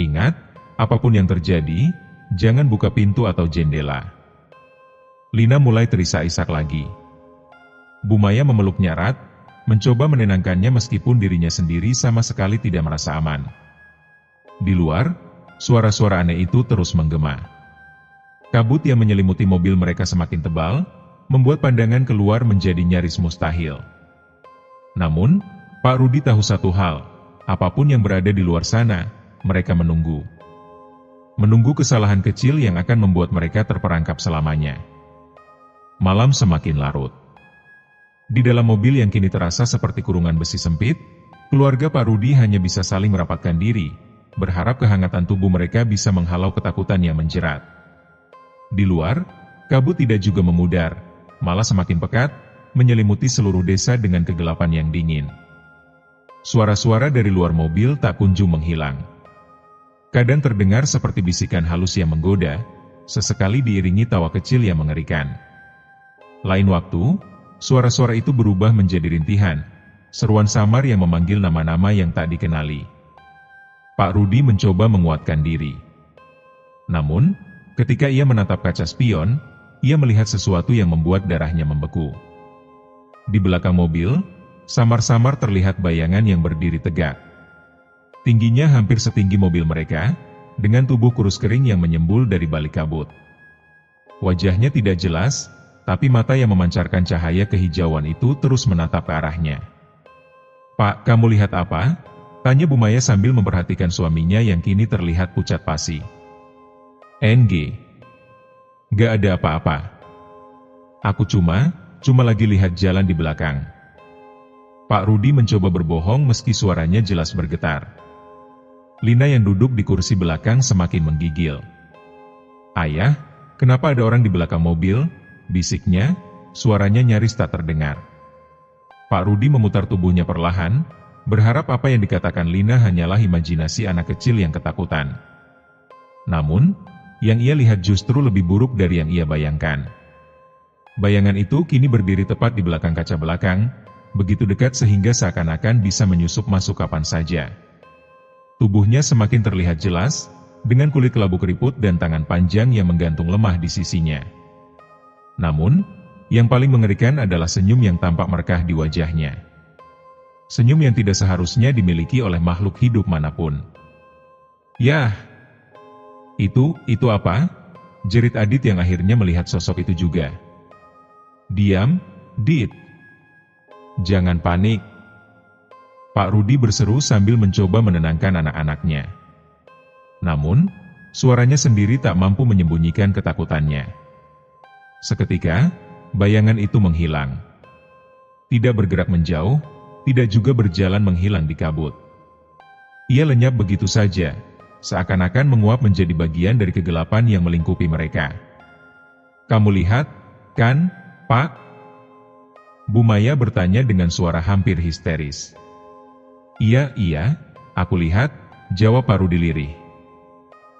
Ingat, apapun yang terjadi, jangan buka pintu atau jendela." Lina mulai terisak-isak lagi. Bu Maya memeluknya erat, mencoba menenangkannya meskipun dirinya sendiri sama sekali tidak merasa aman. Di luar, suara-suara aneh itu terus menggema. Kabut yang menyelimuti mobil mereka semakin tebal, membuat pandangan keluar menjadi nyaris mustahil. Namun, Pak Rudi tahu satu hal, apapun yang berada di luar sana, mereka menunggu. Menunggu kesalahan kecil yang akan membuat mereka terperangkap selamanya. Malam semakin larut. Di dalam mobil yang kini terasa seperti kurungan besi sempit, keluarga Pak Rudi hanya bisa saling merapatkan diri, berharap kehangatan tubuh mereka bisa menghalau ketakutan yang menjerat. Di luar, kabut tidak juga memudar, malah semakin pekat, menyelimuti seluruh desa dengan kegelapan yang dingin. Suara-suara dari luar mobil tak kunjung menghilang. Kadang terdengar seperti bisikan halus yang menggoda, sesekali diiringi tawa kecil yang mengerikan. Lain waktu, suara-suara itu berubah menjadi rintihan, seruan samar yang memanggil nama-nama yang tak dikenali. Pak Rudi mencoba menguatkan diri. Namun, ketika ia menatap kaca spion, ia melihat sesuatu yang membuat darahnya membeku. Di belakang mobil, samar-samar terlihat bayangan yang berdiri tegak. Tingginya hampir setinggi mobil mereka, dengan tubuh kurus kering yang menyembul dari balik kabut. Wajahnya tidak jelas, tapi mata yang memancarkan cahaya kehijauan itu terus menatap ke arahnya. "Pak, kamu lihat apa?" tanya Bu Maya sambil memperhatikan suaminya yang kini terlihat pucat pasi. "NG. Gak ada apa-apa. Aku cuma lagi lihat jalan di belakang." Pak Rudi mencoba berbohong meski suaranya jelas bergetar. Lina yang duduk di kursi belakang semakin menggigil. "Ayah, kenapa ada orang di belakang mobil?" bisiknya, suaranya nyaris tak terdengar. Pak Rudi memutar tubuhnya perlahan, berharap apa yang dikatakan Lina hanyalah imajinasi anak kecil yang ketakutan. Namun, yang ia lihat justru lebih buruk dari yang ia bayangkan. Bayangan itu kini berdiri tepat di belakang kaca belakang, begitu dekat sehingga seakan-akan bisa menyusup masuk kapan saja. Tubuhnya semakin terlihat jelas, dengan kulit kelabu keriput dan tangan panjang yang menggantung lemah di sisinya. Namun, yang paling mengerikan adalah senyum yang tampak merekah di wajahnya. Senyum yang tidak seharusnya dimiliki oleh makhluk hidup manapun. "Yah! Itu apa?" jerit Adit yang akhirnya melihat sosok itu juga. "Diam, Dit. Jangan panik." Pak Rudi berseru sambil mencoba menenangkan anak-anaknya. Namun, suaranya sendiri tak mampu menyembunyikan ketakutannya. Seketika, bayangan itu menghilang. Tidak bergerak menjauh, tidak juga berjalan menghilang di kabut. Ia lenyap begitu saja, seakan-akan menguap menjadi bagian dari kegelapan yang melingkupi mereka. "Kamu lihat, kan, Pak?" Bu Maya bertanya dengan suara hampir histeris. Iya, aku lihat," jawab Pak Rudi lirih.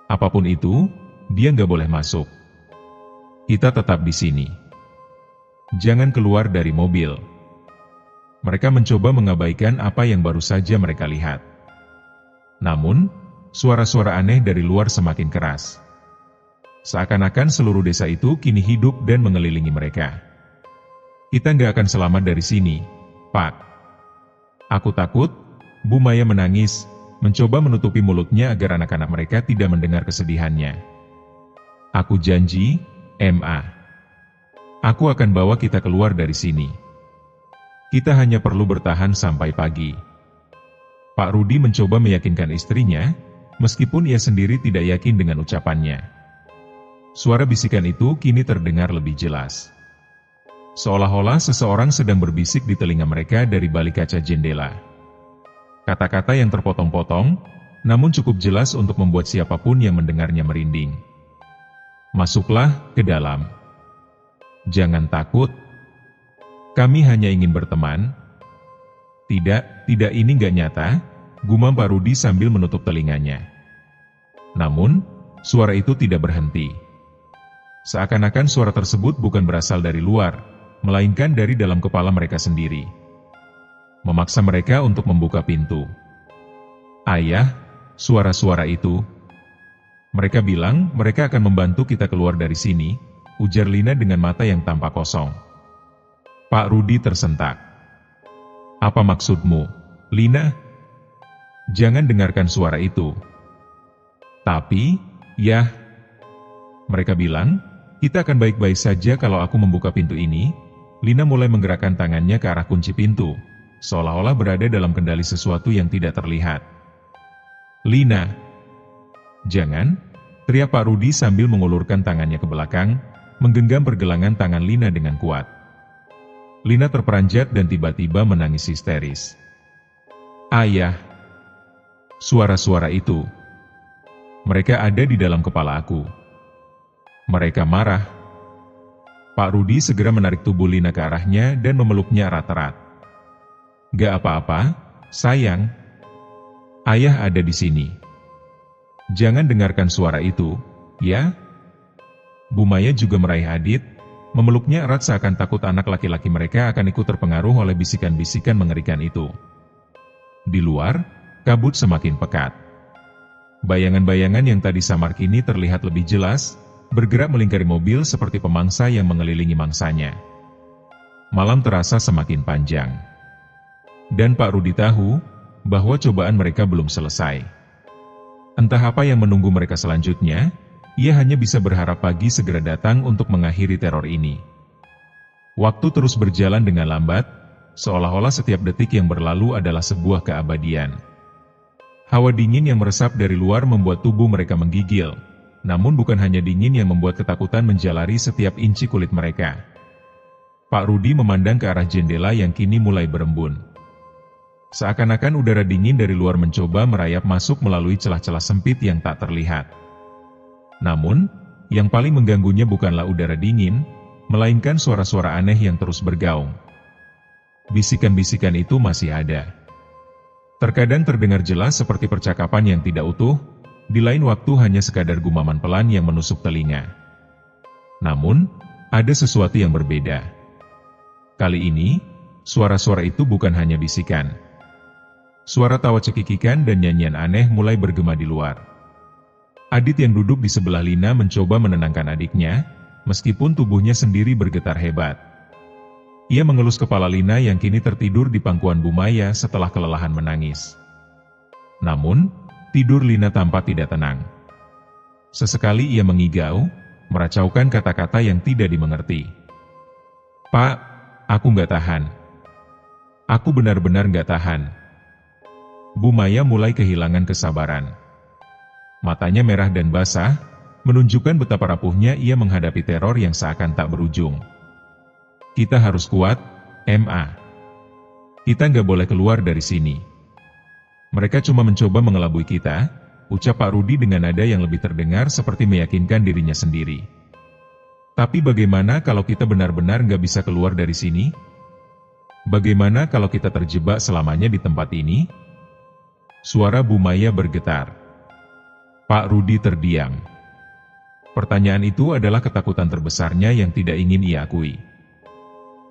"Apapun itu, dia nggak boleh masuk. Kita tetap di sini. Jangan keluar dari mobil." Mereka mencoba mengabaikan apa yang baru saja mereka lihat. Namun, suara-suara aneh dari luar semakin keras. Seakan-akan seluruh desa itu kini hidup dan mengelilingi mereka. "Kita nggak akan selamat dari sini, Pak." "Aku takut," Bu Maya menangis, mencoba menutupi mulutnya agar anak-anak mereka tidak mendengar kesedihannya. "Aku janji, Ma. Aku akan bawa kita keluar dari sini. Kita hanya perlu bertahan sampai pagi." Pak Rudi mencoba meyakinkan istrinya, meskipun ia sendiri tidak yakin dengan ucapannya. Suara bisikan itu kini terdengar lebih jelas. Seolah-olah seseorang sedang berbisik di telinga mereka dari balik kaca jendela. Kata-kata yang terpotong-potong, namun cukup jelas untuk membuat siapapun yang mendengarnya merinding. Masuklah ke dalam. Jangan takut. Kami hanya ingin berteman. Tidak ini nggak nyata, gumam Pak Rudi sambil menutup telinganya. Namun, suara itu tidak berhenti. Seakan-akan suara tersebut bukan berasal dari luar, melainkan dari dalam kepala mereka sendiri. Memaksa mereka untuk membuka pintu. Ayah, suara-suara itu. Mereka bilang mereka akan membantu kita keluar dari sini, ujar Lina dengan mata yang tampak kosong. Pak Rudi tersentak. Apa maksudmu, Lina? Jangan dengarkan suara itu. Tapi, ya, mereka bilang, kita akan baik-baik saja kalau aku membuka pintu ini. Lina mulai menggerakkan tangannya ke arah kunci pintu, seolah-olah berada dalam kendali sesuatu yang tidak terlihat. Lina! Jangan! Teriak Pak Rudi sambil mengulurkan tangannya ke belakang, menggenggam pergelangan tangan Lina dengan kuat. Lina terperanjat dan tiba-tiba menangis histeris. Ayah! Suara-suara itu. Mereka ada di dalam kepala aku. Mereka marah. Pak Rudi segera menarik tubuh Lina ke arahnya dan memeluknya erat-erat. Gak apa-apa, sayang. Ayah ada di sini. Jangan dengarkan suara itu, ya? Bu Maya juga meraih Adit, memeluknya erat seakan takut anak laki-laki mereka akan ikut terpengaruh oleh bisikan-bisikan mengerikan itu. Di luar, kabut semakin pekat. Bayangan-bayangan yang tadi samar kini terlihat lebih jelas, bergerak melingkari mobil seperti pemangsa yang mengelilingi mangsanya. Malam terasa semakin panjang. Dan Pak Rudi tahu bahwa cobaan mereka belum selesai. Entah apa yang menunggu mereka selanjutnya, ia hanya bisa berharap pagi segera datang untuk mengakhiri teror ini. Waktu terus berjalan dengan lambat, seolah-olah setiap detik yang berlalu adalah sebuah keabadian. Hawa dingin yang meresap dari luar membuat tubuh mereka menggigil, namun bukan hanya dingin yang membuat ketakutan menjalari setiap inci kulit mereka. Pak Rudi memandang ke arah jendela yang kini mulai berembun. Seakan-akan udara dingin dari luar mencoba merayap masuk melalui celah-celah sempit yang tak terlihat. Namun, yang paling mengganggunya bukanlah udara dingin, melainkan suara-suara aneh yang terus bergaung. Bisikan-bisikan itu masih ada. Terkadang terdengar jelas seperti percakapan yang tidak utuh, di lain waktu hanya sekadar gumaman pelan yang menusuk telinga. Namun, ada sesuatu yang berbeda. Kali ini, suara-suara itu bukan hanya bisikan. Suara tawa cekikikan dan nyanyian aneh mulai bergema di luar. Adit yang duduk di sebelah Lina mencoba menenangkan adiknya, meskipun tubuhnya sendiri bergetar hebat. Ia mengelus kepala Lina yang kini tertidur di pangkuan Bu Maya setelah kelelahan menangis. Namun, tidur Lina tampak tidak tenang. Sesekali ia mengigau, meracaukan kata-kata yang tidak dimengerti. Pak, aku nggak tahan. Aku benar-benar nggak tahan. Bu Maya mulai kehilangan kesabaran. Matanya merah dan basah, menunjukkan betapa rapuhnya ia menghadapi teror yang seakan tak berujung. Kita harus kuat, Ma. Kita nggak boleh keluar dari sini. Mereka cuma mencoba mengelabui kita, ucap Pak Rudi dengan nada yang lebih terdengar seperti meyakinkan dirinya sendiri. Tapi bagaimana kalau kita benar-benar nggak bisa keluar dari sini? Bagaimana kalau kita terjebak selamanya di tempat ini? Suara Bu Maya bergetar. Pak Rudi terdiam. Pertanyaan itu adalah ketakutan terbesarnya yang tidak ingin ia akui.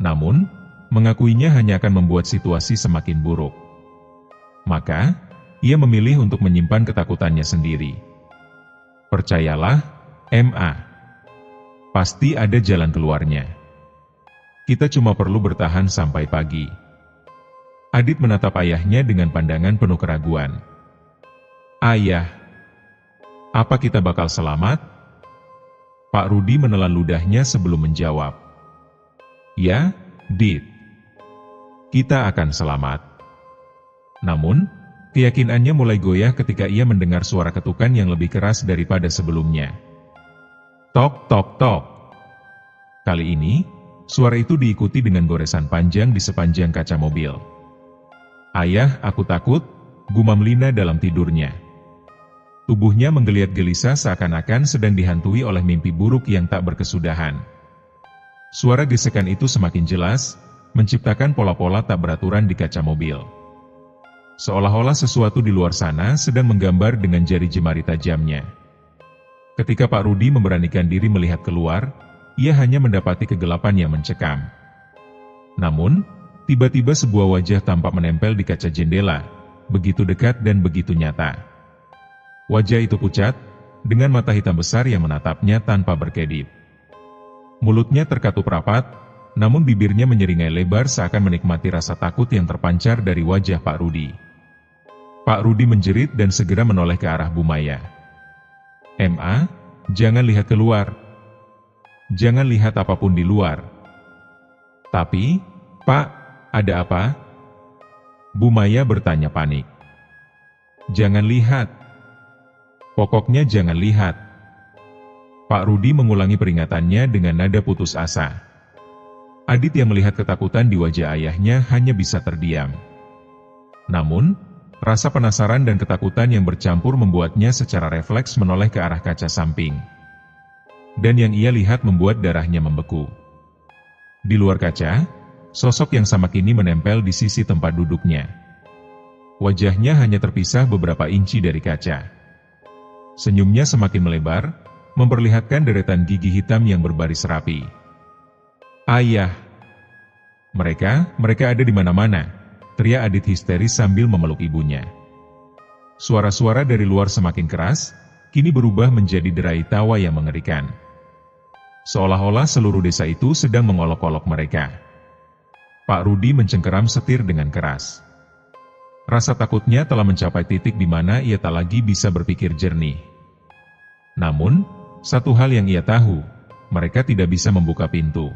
Namun, mengakuinya hanya akan membuat situasi semakin buruk. Maka, ia memilih untuk menyimpan ketakutannya sendiri. Percayalah, Ma. Pasti ada jalan keluarnya. Kita cuma perlu bertahan sampai pagi. Adit menatap ayahnya dengan pandangan penuh keraguan. Ayah, apa kita bakal selamat? Pak Rudi menelan ludahnya sebelum menjawab. Ya, Dit. Kita akan selamat. Namun, keyakinannya mulai goyah ketika ia mendengar suara ketukan yang lebih keras daripada sebelumnya. Tok tok tok. Kali ini, suara itu diikuti dengan goresan panjang di sepanjang kaca mobil. "Ayah, aku takut," gumam Lina dalam tidurnya. Tubuhnya menggeliat gelisah seakan-akan sedang dihantui oleh mimpi buruk yang tak berkesudahan. Suara gesekan itu semakin jelas, menciptakan pola-pola tak beraturan di kaca mobil. Seolah-olah sesuatu di luar sana sedang menggambar dengan jari jemari tajamnya. Ketika Pak Rudi memberanikan diri melihat keluar, ia hanya mendapati kegelapan yang mencekam. Namun, tiba-tiba sebuah wajah tampak menempel di kaca jendela, begitu dekat dan begitu nyata. Wajah itu pucat, dengan mata hitam besar yang menatapnya tanpa berkedip. Mulutnya terkatup rapat, namun bibirnya menyeringai lebar seakan menikmati rasa takut yang terpancar dari wajah Pak Rudi. Pak Rudi menjerit dan segera menoleh ke arah Bu Maya. "Ma, jangan lihat keluar. Jangan lihat apapun di luar." "Tapi, Pak, ada apa?" Bu Maya bertanya panik. "Jangan lihat. Pokoknya jangan lihat." Pak Rudi mengulangi peringatannya dengan nada putus asa. Adit yang melihat ketakutan di wajah ayahnya hanya bisa terdiam. Namun, rasa penasaran dan ketakutan yang bercampur membuatnya secara refleks menoleh ke arah kaca samping. Dan yang ia lihat membuat darahnya membeku. Di luar kaca, sosok yang sama kini menempel di sisi tempat duduknya. Wajahnya hanya terpisah beberapa inci dari kaca. Senyumnya semakin melebar, memperlihatkan deretan gigi hitam yang berbaris rapi. "Ayah! Mereka ada di mana-mana," teriak Adit histeris sambil memeluk ibunya. Suara-suara dari luar semakin keras, kini berubah menjadi derai tawa yang mengerikan. Seolah-olah seluruh desa itu sedang mengolok-olok mereka. Pak Rudi mencengkeram setir dengan keras. Rasa takutnya telah mencapai titik di mana ia tak lagi bisa berpikir jernih. Namun, satu hal yang ia tahu, mereka tidak bisa membuka pintu.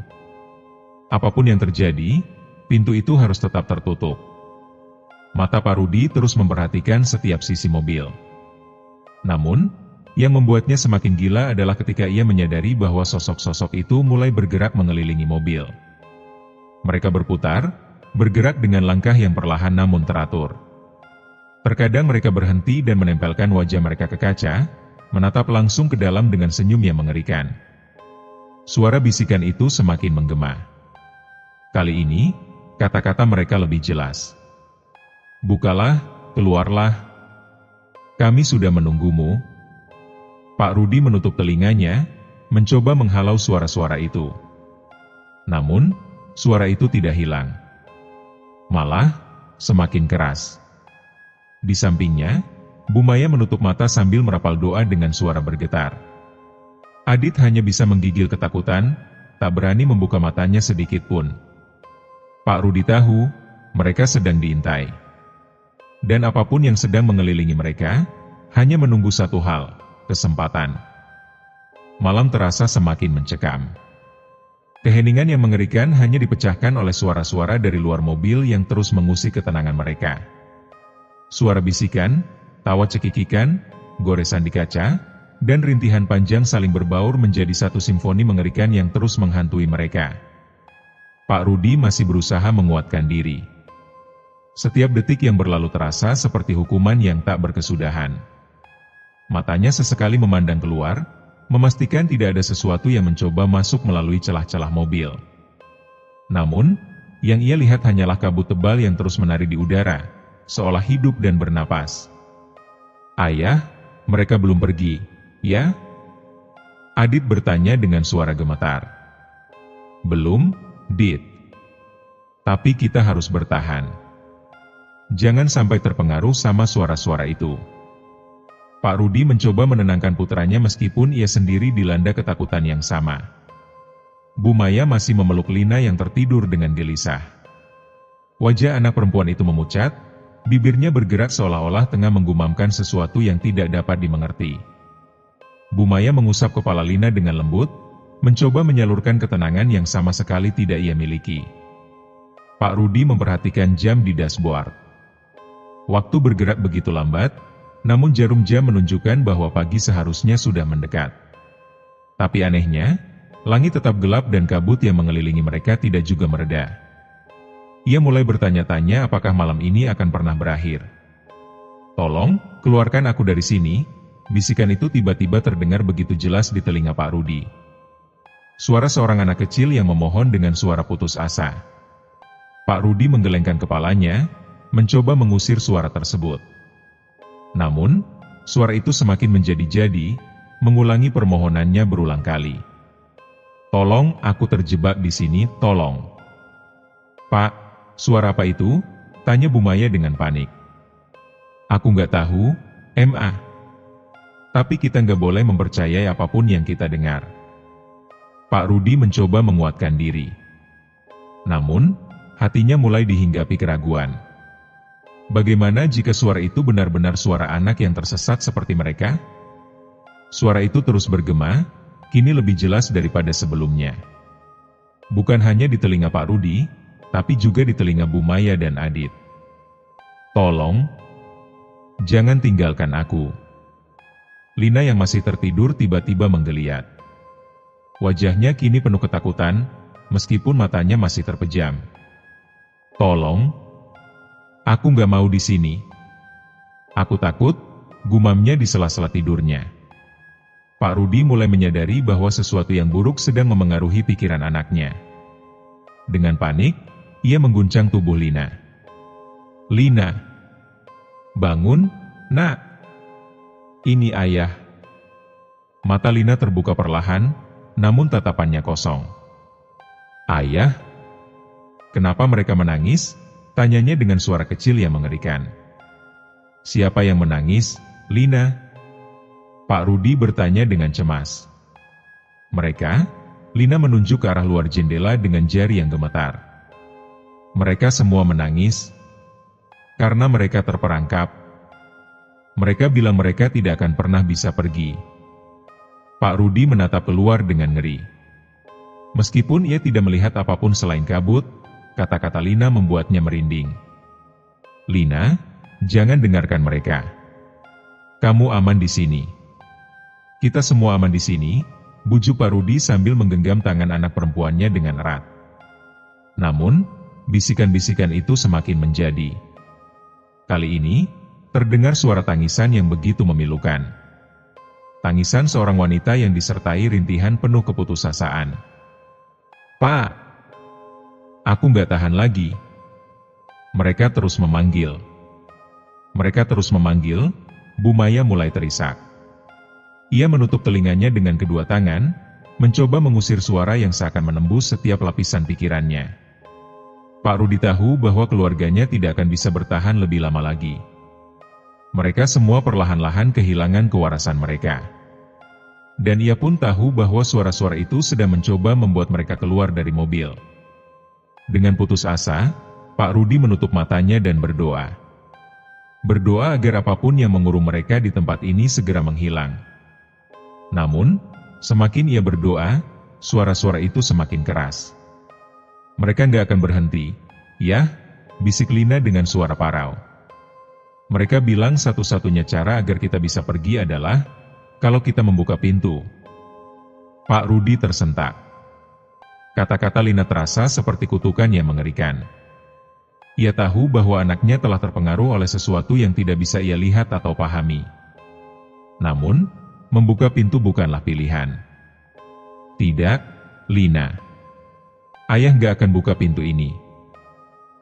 Apapun yang terjadi, pintu itu harus tetap tertutup. Mata Pak Rudi terus memperhatikan setiap sisi mobil. Namun, yang membuatnya semakin gila adalah ketika ia menyadari bahwa sosok-sosok itu mulai bergerak mengelilingi mobil. Mereka berputar, bergerak dengan langkah yang perlahan namun teratur. Terkadang mereka berhenti dan menempelkan wajah mereka ke kaca, menatap langsung ke dalam dengan senyum yang mengerikan. Suara bisikan itu semakin menggema. Kali ini, kata-kata mereka lebih jelas. "Bukalah, keluarlah. Kami sudah menunggumu." Pak Rudi menutup telinganya, mencoba menghalau suara-suara itu. Namun, suara itu tidak hilang. Malah, semakin keras. Di sampingnya, Bu Maya menutup mata sambil merapal doa dengan suara bergetar. Adit hanya bisa menggigil ketakutan, tak berani membuka matanya sedikit pun. Pak Rudi tahu, mereka sedang diintai. Dan apapun yang sedang mengelilingi mereka, hanya menunggu satu hal, kesempatan. Malam terasa semakin mencekam. Keheningan yang mengerikan hanya dipecahkan oleh suara-suara dari luar mobil yang terus mengusik ketenangan mereka. Suara bisikan, tawa cekikikan, goresan di kaca, dan rintihan panjang saling berbaur menjadi satu simfoni mengerikan yang terus menghantui mereka. Pak Rudi masih berusaha menguatkan diri. Setiap detik yang berlalu terasa seperti hukuman yang tak berkesudahan. Matanya sesekali memandang keluar, memastikan tidak ada sesuatu yang mencoba masuk melalui celah-celah mobil. Namun, yang ia lihat hanyalah kabut tebal yang terus menari di udara, seolah hidup dan bernapas. "Ayah, mereka belum pergi, ya?" Adit bertanya dengan suara gemetar. "Belum, Dit. Tapi kita harus bertahan. Jangan sampai terpengaruh sama suara-suara itu." Pak Rudi mencoba menenangkan putranya meskipun ia sendiri dilanda ketakutan yang sama. Bu Maya masih memeluk Lina yang tertidur dengan gelisah. Wajah anak perempuan itu memucat, bibirnya bergerak seolah-olah tengah menggumamkan sesuatu yang tidak dapat dimengerti. Bu Maya mengusap kepala Lina dengan lembut, mencoba menyalurkan ketenangan yang sama sekali tidak ia miliki. Pak Rudi memperhatikan jam di dashboard. Waktu bergerak begitu lambat, namun jarum jam menunjukkan bahwa pagi seharusnya sudah mendekat. Tapi anehnya, langit tetap gelap dan kabut yang mengelilingi mereka tidak juga mereda. Ia mulai bertanya-tanya apakah malam ini akan pernah berakhir. "Tolong, keluarkan aku dari sini," bisikan itu tiba-tiba terdengar begitu jelas di telinga Pak Rudi. Suara seorang anak kecil yang memohon dengan suara putus asa. Pak Rudi menggelengkan kepalanya, mencoba mengusir suara tersebut. Namun, suara itu semakin menjadi-jadi, mengulangi permohonannya berulang kali. "Tolong, aku terjebak di sini, tolong." "Pak, suara apa itu?" tanya Bu Maya dengan panik. "Aku nggak tahu, Ma. Tapi kita nggak boleh mempercayai apapun yang kita dengar." Pak Rudi mencoba menguatkan diri. Namun, hatinya mulai dihinggapi keraguan. Bagaimana jika suara itu benar-benar suara anak yang tersesat seperti mereka? Suara itu terus bergema, kini lebih jelas daripada sebelumnya. Bukan hanya di telinga Pak Rudi, tapi juga di telinga Bu Maya dan Adit. "Tolong, jangan tinggalkan aku." Lina yang masih tertidur tiba-tiba menggeliat. Wajahnya kini penuh ketakutan, meskipun matanya masih terpejam. "Tolong, aku nggak mau di sini. Aku takut," gumamnya di sela-sela tidurnya. Pak Rudi mulai menyadari bahwa sesuatu yang buruk sedang memengaruhi pikiran anaknya. Dengan panik, ia mengguncang tubuh Lina. "Lina, bangun, Nak. Ini ayah." Mata Lina terbuka perlahan, namun tatapannya kosong. "Ayah? Kenapa mereka menangis?" tanyanya dengan suara kecil yang mengerikan. "Siapa yang menangis, Lina?" Pak Rudi bertanya dengan cemas. "Mereka?" Lina menunjuk ke arah luar jendela dengan jari yang gemetar. "Mereka semua menangis karena mereka terperangkap. Mereka bilang mereka tidak akan pernah bisa pergi." Pak Rudi menatap keluar dengan ngeri. Meskipun ia tidak melihat apapun selain kabut, kata-kata Lina membuatnya merinding. "Lina, jangan dengarkan mereka. Kamu aman di sini. Kita semua aman di sini," bujuk Pak Rudi sambil menggenggam tangan anak perempuannya dengan erat. Namun, bisikan-bisikan itu semakin menjadi. Kali ini, terdengar suara tangisan yang begitu memilukan. Tangisan seorang wanita yang disertai rintihan penuh keputusasaan. "Pak, aku nggak tahan lagi." Mereka terus memanggil. Bu Maya mulai terisak. Ia menutup telinganya dengan kedua tangan, mencoba mengusir suara yang seakan menembus setiap lapisan pikirannya. Pak Rudi tahu bahwa keluarganya tidak akan bisa bertahan lebih lama lagi. Mereka semua perlahan-lahan kehilangan kewarasan mereka. Dan ia pun tahu bahwa suara-suara itu sedang mencoba membuat mereka keluar dari mobil. Dengan putus asa, Pak Rudi menutup matanya dan berdoa. Berdoa agar apapun yang mengurung mereka di tempat ini segera menghilang. Namun, semakin ia berdoa, suara-suara itu semakin keras. "Mereka nggak akan berhenti, ya?" bisik Lina dengan suara parau. "Mereka bilang satu-satunya cara agar kita bisa pergi adalah kalau kita membuka pintu." Pak Rudi tersentak. Kata-kata Lina terasa seperti kutukan yang mengerikan. Ia tahu bahwa anaknya telah terpengaruh oleh sesuatu yang tidak bisa ia lihat atau pahami. Namun, membuka pintu bukanlah pilihan. "Tidak, Lina. Ayah nggak akan buka pintu ini.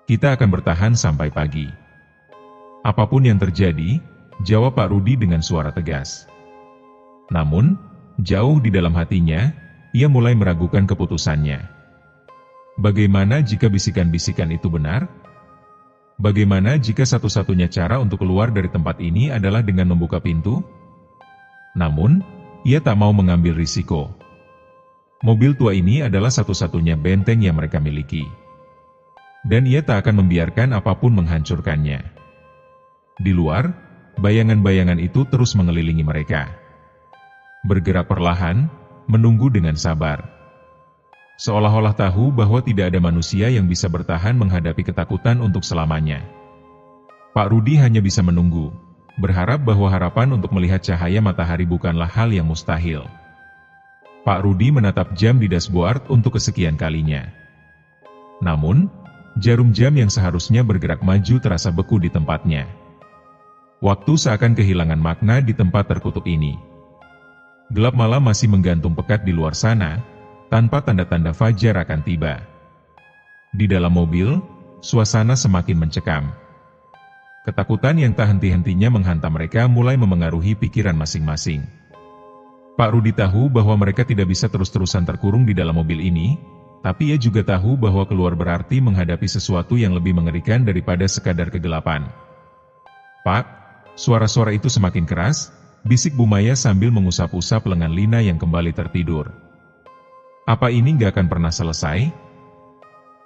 Kita akan bertahan sampai pagi. Apapun yang terjadi," jawab Pak Rudi dengan suara tegas. Namun, jauh di dalam hatinya, ia mulai meragukan keputusannya. Bagaimana jika bisikan-bisikan itu benar? Bagaimana jika satu-satunya cara untuk keluar dari tempat ini adalah dengan membuka pintu? Namun, ia tak mau mengambil risiko. Mobil tua ini adalah satu-satunya benteng yang mereka miliki. Dan ia tak akan membiarkan apapun menghancurkannya. Di luar, bayangan-bayangan itu terus mengelilingi mereka. Bergerak perlahan, menunggu dengan sabar. Seolah-olah tahu bahwa tidak ada manusia yang bisa bertahan menghadapi ketakutan untuk selamanya. Pak Rudi hanya bisa menunggu, berharap bahwa harapan untuk melihat cahaya matahari bukanlah hal yang mustahil. Pak Rudi menatap jam di dashboard untuk kesekian kalinya. Namun, jarum jam yang seharusnya bergerak maju terasa beku di tempatnya. Waktu seakan kehilangan makna di tempat terkutuk ini. Gelap malam masih menggantung pekat di luar sana, tanpa tanda-tanda fajar akan tiba. Di dalam mobil, suasana semakin mencekam. Ketakutan yang tak henti-hentinya menghantam mereka mulai memengaruhi pikiran masing-masing. Pak Rudi tahu bahwa mereka tidak bisa terus-terusan terkurung di dalam mobil ini, tapi ia juga tahu bahwa keluar berarti menghadapi sesuatu yang lebih mengerikan daripada sekadar kegelapan. "Pak," suara-suara itu semakin keras, bisik Bu Maya sambil mengusap-usap lengan Lina yang kembali tertidur. "Apa ini nggak akan pernah selesai?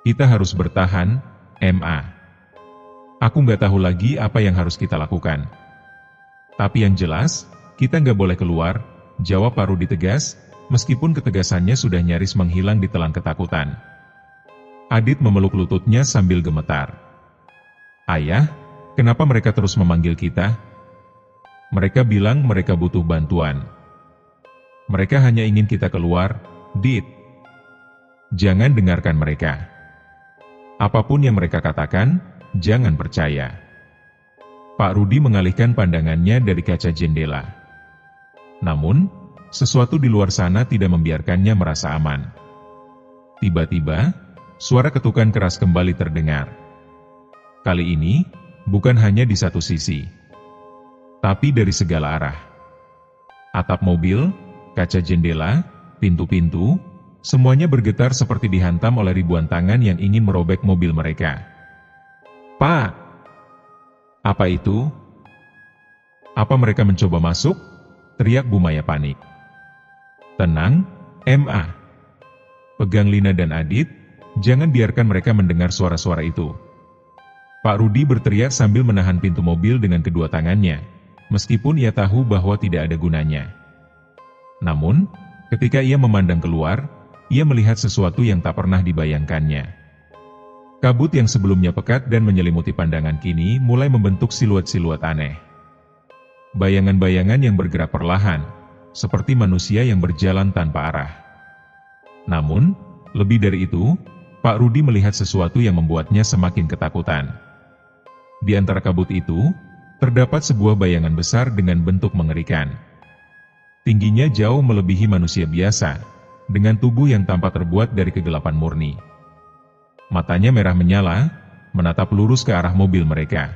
Kita harus bertahan, Ma. Aku nggak tahu lagi apa yang harus kita lakukan. Tapi yang jelas, kita nggak boleh keluar," jawab Pak Rudi tegas, meskipun ketegasannya sudah nyaris menghilang ditelan ketakutan. Adit memeluk lututnya sambil gemetar. "Ayah, kenapa mereka terus memanggil kita? Mereka bilang mereka butuh bantuan. Mereka hanya ingin kita keluar, Dit. Jangan dengarkan mereka. Apapun yang mereka katakan, jangan percaya." Pak Rudi mengalihkan pandangannya dari kaca jendela. Namun, sesuatu di luar sana tidak membiarkannya merasa aman. Tiba-tiba, suara ketukan keras kembali terdengar. Kali ini, bukan hanya di satu sisi, tapi dari segala arah. Atap mobil, kaca jendela, pintu-pintu, semuanya bergetar seperti dihantam oleh ribuan tangan yang ingin merobek mobil mereka. "Pak! Apa itu? Apa mereka mencoba masuk?" teriak Bu Maya panik. "Tenang, Ma. Pegang Lina dan Adit, jangan biarkan mereka mendengar suara-suara itu." Pak Rudi berteriak sambil menahan pintu mobil dengan kedua tangannya, meskipun ia tahu bahwa tidak ada gunanya. Namun, ketika ia memandang keluar, ia melihat sesuatu yang tak pernah dibayangkannya. Kabut yang sebelumnya pekat dan menyelimuti pandangan kini mulai membentuk siluet-siluet aneh. Bayangan-bayangan yang bergerak perlahan, seperti manusia yang berjalan tanpa arah. Namun, lebih dari itu, Pak Rudi melihat sesuatu yang membuatnya semakin ketakutan. Di antara kabut itu, terdapat sebuah bayangan besar dengan bentuk mengerikan. Tingginya jauh melebihi manusia biasa, dengan tubuh yang tampak terbuat dari kegelapan murni. Matanya merah menyala, menatap lurus ke arah mobil mereka.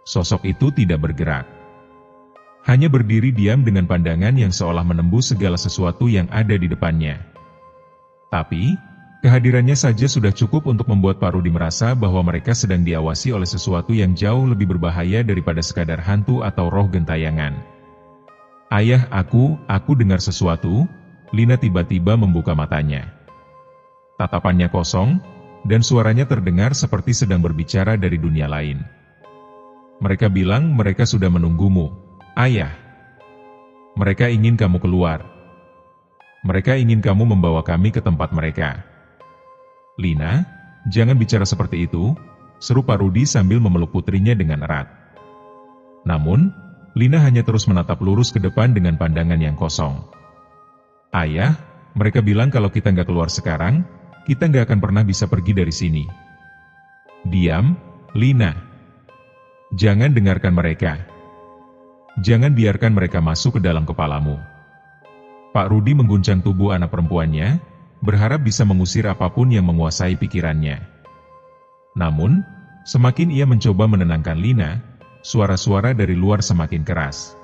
Sosok itu tidak bergerak. Hanya berdiri diam dengan pandangan yang seolah menembus segala sesuatu yang ada di depannya. Tapi, kehadirannya saja sudah cukup untuk membuat Pak Rudi merasa bahwa mereka sedang diawasi oleh sesuatu yang jauh lebih berbahaya daripada sekadar hantu atau roh gentayangan. "Ayah, aku dengar sesuatu." Lina tiba-tiba membuka matanya. Tatapannya kosong, dan suaranya terdengar seperti sedang berbicara dari dunia lain. "Mereka bilang mereka sudah menunggumu, Ayah. Mereka ingin kamu keluar. Mereka ingin kamu membawa kami ke tempat mereka." "Lina, jangan bicara seperti itu," seru Pak Rudi sambil memeluk putrinya dengan erat. Namun, Lina hanya terus menatap lurus ke depan dengan pandangan yang kosong. "Ayah, mereka bilang kalau kita nggak keluar sekarang, kita nggak akan pernah bisa pergi dari sini." "Diam, Lina. Jangan dengarkan mereka. Jangan biarkan mereka masuk ke dalam kepalamu." Pak Rudi mengguncang tubuh anak perempuannya, berharap bisa mengusir apapun yang menguasai pikirannya. Namun, semakin ia mencoba menenangkan Lina, suara-suara dari luar semakin keras.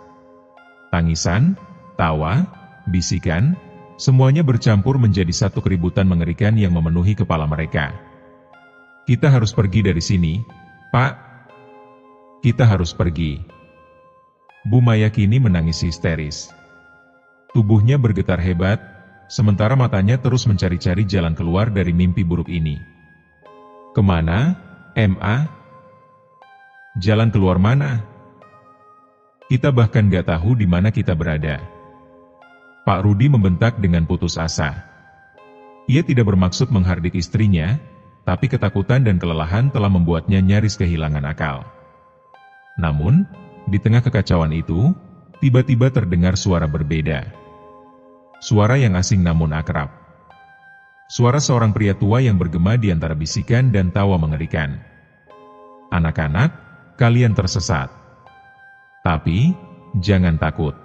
Tangisan, tawa, bisikan, semuanya bercampur menjadi satu keributan mengerikan yang memenuhi kepala mereka. "Kita harus pergi dari sini, Pak. Kita harus pergi." Bu Maya kini menangis histeris. Tubuhnya bergetar hebat, sementara matanya terus mencari-cari jalan keluar dari mimpi buruk ini. "Kemana, Ma? Jalan keluar mana? Kita bahkan gak tahu di mana kita berada." Pak Rudi membentak dengan putus asa. Ia tidak bermaksud menghardik istrinya, tapi ketakutan dan kelelahan telah membuatnya nyaris kehilangan akal. Namun, di tengah kekacauan itu, tiba-tiba terdengar suara berbeda. Suara yang asing namun akrab. Suara seorang pria tua yang bergema di antara bisikan dan tawa mengerikan. Anak-anak, kalian tersesat. Tapi, jangan takut.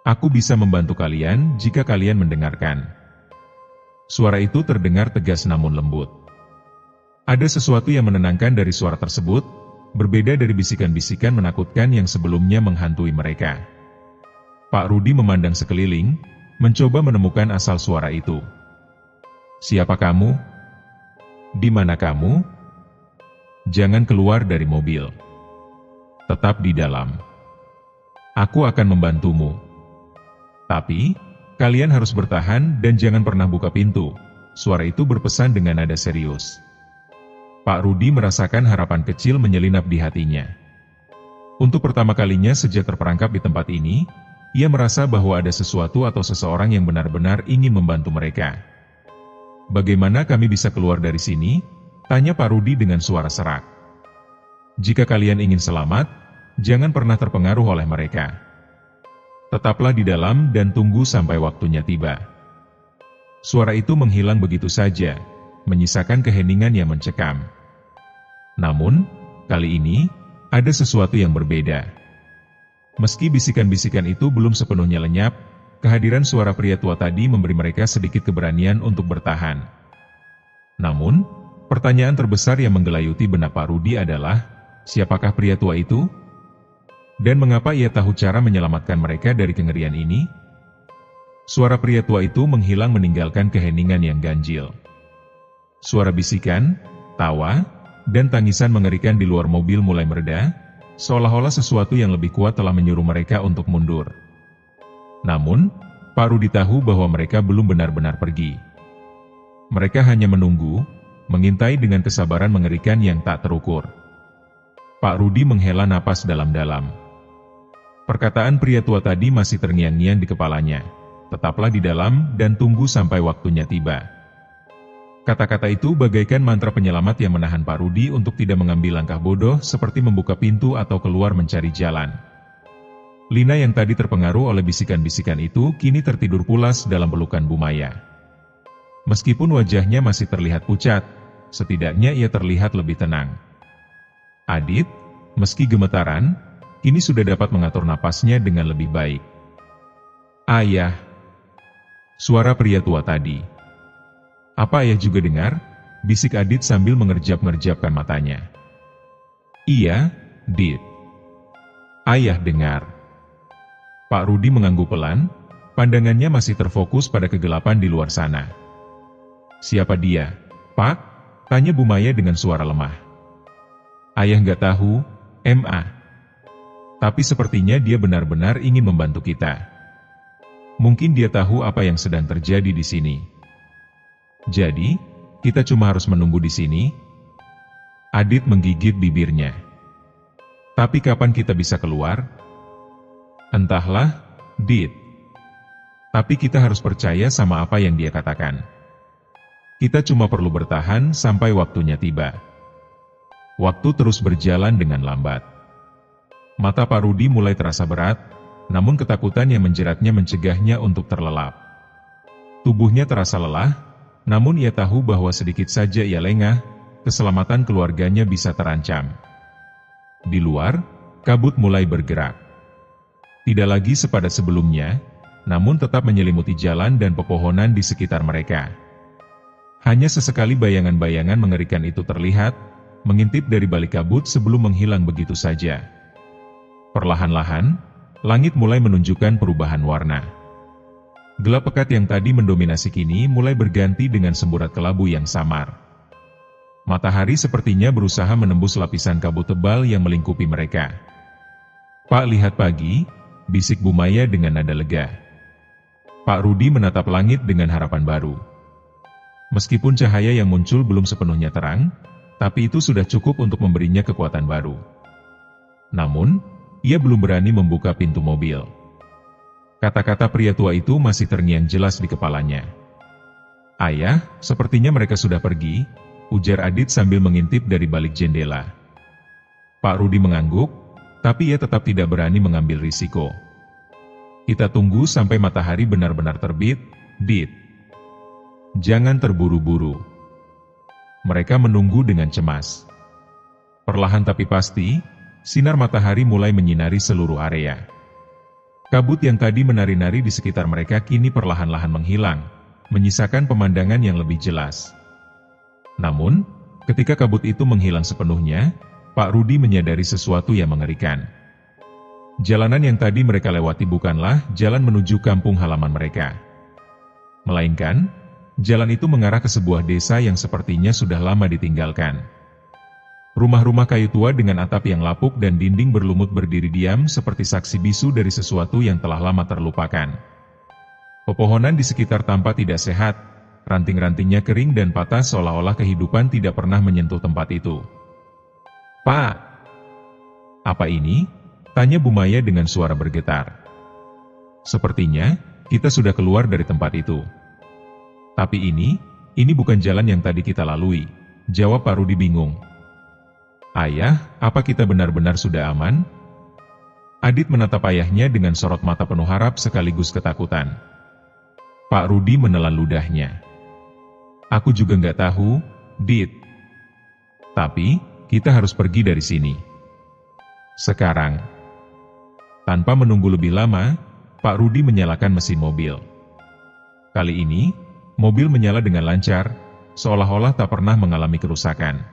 Aku bisa membantu kalian jika kalian mendengarkan. Suara itu terdengar tegas namun lembut. Ada sesuatu yang menenangkan dari suara tersebut, berbeda dari bisikan-bisikan menakutkan yang sebelumnya menghantui mereka. Pak Rudi memandang sekeliling, mencoba menemukan asal suara itu. Siapa kamu? Di mana kamu? Jangan keluar dari mobil. Tetap di dalam. Aku akan membantumu. Tapi, kalian harus bertahan dan jangan pernah buka pintu. Suara itu berpesan dengan nada serius. Pak Rudi merasakan harapan kecil menyelinap di hatinya. Untuk pertama kalinya sejak terperangkap di tempat ini, ia merasa bahwa ada sesuatu atau seseorang yang benar-benar ingin membantu mereka. Bagaimana kami bisa keluar dari sini? Tanya Pak Rudi dengan suara serak. Jika kalian ingin selamat, jangan pernah terpengaruh oleh mereka. Tetaplah di dalam dan tunggu sampai waktunya tiba. Suara itu menghilang begitu saja, menyisakan keheningan yang mencekam. Namun, kali ini, ada sesuatu yang berbeda. Meski bisikan-bisikan itu belum sepenuhnya lenyap, kehadiran suara pria tua tadi memberi mereka sedikit keberanian untuk bertahan. Namun, pertanyaan terbesar yang menggelayuti benak Pak Rudi adalah, siapakah pria tua itu? Dan mengapa ia tahu cara menyelamatkan mereka dari kengerian ini? Suara pria tua itu menghilang meninggalkan keheningan yang ganjil. Suara bisikan, tawa, dan tangisan mengerikan di luar mobil mulai mereda, seolah-olah sesuatu yang lebih kuat telah menyuruh mereka untuk mundur. Namun, Pak Rudi tahu bahwa mereka belum benar-benar pergi. Mereka hanya menunggu, mengintai dengan kesabaran mengerikan yang tak terukur. Pak Rudi menghela napas dalam-dalam. Perkataan pria tua tadi masih terngiang-ngiang di kepalanya. Tetaplah di dalam dan tunggu sampai waktunya tiba. Kata-kata itu bagaikan mantra penyelamat yang menahan Pak Rudi untuk tidak mengambil langkah bodoh seperti membuka pintu atau keluar mencari jalan. Lina yang tadi terpengaruh oleh bisikan-bisikan itu kini tertidur pulas dalam pelukan Bu Maya. Meskipun wajahnya masih terlihat pucat, setidaknya ia terlihat lebih tenang. Adit, meski gemetaran, kini sudah dapat mengatur napasnya dengan lebih baik. Ayah. Suara pria tua tadi. Apa ayah juga dengar? Bisik Adit sambil mengerjap-ngerjapkan matanya. Iya, Dit. Ayah dengar. Pak Rudi mengangguk pelan, pandangannya masih terfokus pada kegelapan di luar sana. Siapa dia, Pak? Tanya Bu Maya dengan suara lemah. Ayah nggak tahu, Ma. Tapi sepertinya dia benar-benar ingin membantu kita. Mungkin dia tahu apa yang sedang terjadi di sini. Jadi, kita cuma harus menunggu di sini. Adit menggigit bibirnya. Tapi kapan kita bisa keluar? Entahlah, Dit. Tapi kita harus percaya sama apa yang dia katakan. Kita cuma perlu bertahan sampai waktunya tiba. Waktu terus berjalan dengan lambat. Mata Pak Rudi mulai terasa berat, namun ketakutan yang menjeratnya mencegahnya untuk terlelap. Tubuhnya terasa lelah, namun ia tahu bahwa sedikit saja ia lengah, keselamatan keluarganya bisa terancam. Di luar, kabut mulai bergerak. Tidak lagi sepadat sebelumnya, namun tetap menyelimuti jalan dan pepohonan di sekitar mereka. Hanya sesekali bayangan-bayangan mengerikan itu terlihat, mengintip dari balik kabut sebelum menghilang begitu saja. Perlahan-lahan, langit mulai menunjukkan perubahan warna. Gelap pekat yang tadi mendominasi kini mulai berganti dengan semburat kelabu yang samar. Matahari sepertinya berusaha menembus lapisan kabut tebal yang melingkupi mereka. Pak, lihat pagi, bisik Bu Maya dengan nada lega. Pak Rudi menatap langit dengan harapan baru. Meskipun cahaya yang muncul belum sepenuhnya terang, tapi itu sudah cukup untuk memberinya kekuatan baru. Namun, ia belum berani membuka pintu mobil. Kata-kata pria tua itu masih terngiang jelas di kepalanya. Ayah, sepertinya mereka sudah pergi, ujar Adit sambil mengintip dari balik jendela. Pak Rudi mengangguk, tapi ia tetap tidak berani mengambil risiko. Kita tunggu sampai matahari benar-benar terbit, Dit. Jangan terburu-buru. Mereka menunggu dengan cemas. Perlahan tapi pasti, sinar matahari mulai menyinari seluruh area. Kabut yang tadi menari-nari di sekitar mereka kini perlahan-lahan menghilang, menyisakan pemandangan yang lebih jelas. Namun, ketika kabut itu menghilang sepenuhnya, Pak Rudi menyadari sesuatu yang mengerikan. Jalanan yang tadi mereka lewati bukanlah jalan menuju kampung halaman mereka. Melainkan, jalan itu mengarah ke sebuah desa yang sepertinya sudah lama ditinggalkan. Rumah-rumah kayu tua dengan atap yang lapuk dan dinding berlumut berdiri diam seperti saksi bisu dari sesuatu yang telah lama terlupakan. Pepohonan di sekitar tampak tidak sehat, ranting-rantingnya kering dan patah seolah-olah kehidupan tidak pernah menyentuh tempat itu. "Pak, apa ini?" tanya Bu Maya dengan suara bergetar. "Sepertinya, kita sudah keluar dari tempat itu." "Tapi ini bukan jalan yang tadi kita lalui," jawab Pak Rudi bingung. "Ayah, apa kita benar-benar sudah aman?" Adit menatap ayahnya dengan sorot mata penuh harap sekaligus ketakutan. Pak Rudi menelan ludahnya. "Aku juga nggak tahu, Dit. Tapi, kita harus pergi dari sini. Sekarang." Tanpa menunggu lebih lama, Pak Rudi menyalakan mesin mobil. Kali ini, mobil menyala dengan lancar, seolah-olah tak pernah mengalami kerusakan.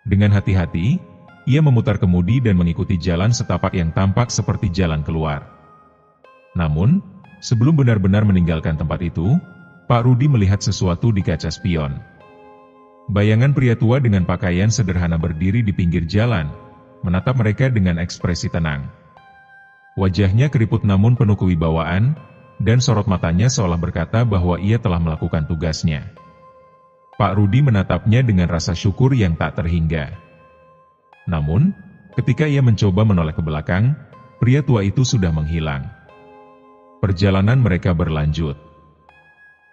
Dengan hati-hati, ia memutar kemudi dan mengikuti jalan setapak yang tampak seperti jalan keluar. Namun, sebelum benar-benar meninggalkan tempat itu, Pak Rudi melihat sesuatu di kaca spion. Bayangan pria tua dengan pakaian sederhana berdiri di pinggir jalan, menatap mereka dengan ekspresi tenang. Wajahnya keriput namun penuh kewibawaan, dan sorot matanya seolah berkata bahwa ia telah melakukan tugasnya. Pak Rudi menatapnya dengan rasa syukur yang tak terhingga. Namun, ketika ia mencoba menoleh ke belakang, pria tua itu sudah menghilang. Perjalanan mereka berlanjut.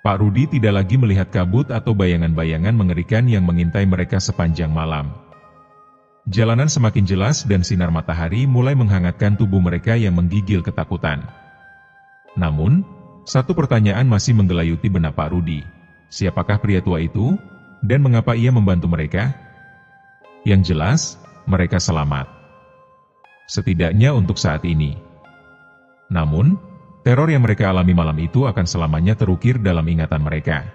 Pak Rudi tidak lagi melihat kabut atau bayangan-bayangan mengerikan yang mengintai mereka sepanjang malam. Jalanan semakin jelas dan sinar matahari mulai menghangatkan tubuh mereka yang menggigil ketakutan. Namun, satu pertanyaan masih menggelayuti benak Pak Rudi. Siapakah pria tua itu, dan mengapa ia membantu mereka? Yang jelas, mereka selamat. Setidaknya untuk saat ini. Namun, teror yang mereka alami malam itu akan selamanya terukir dalam ingatan mereka.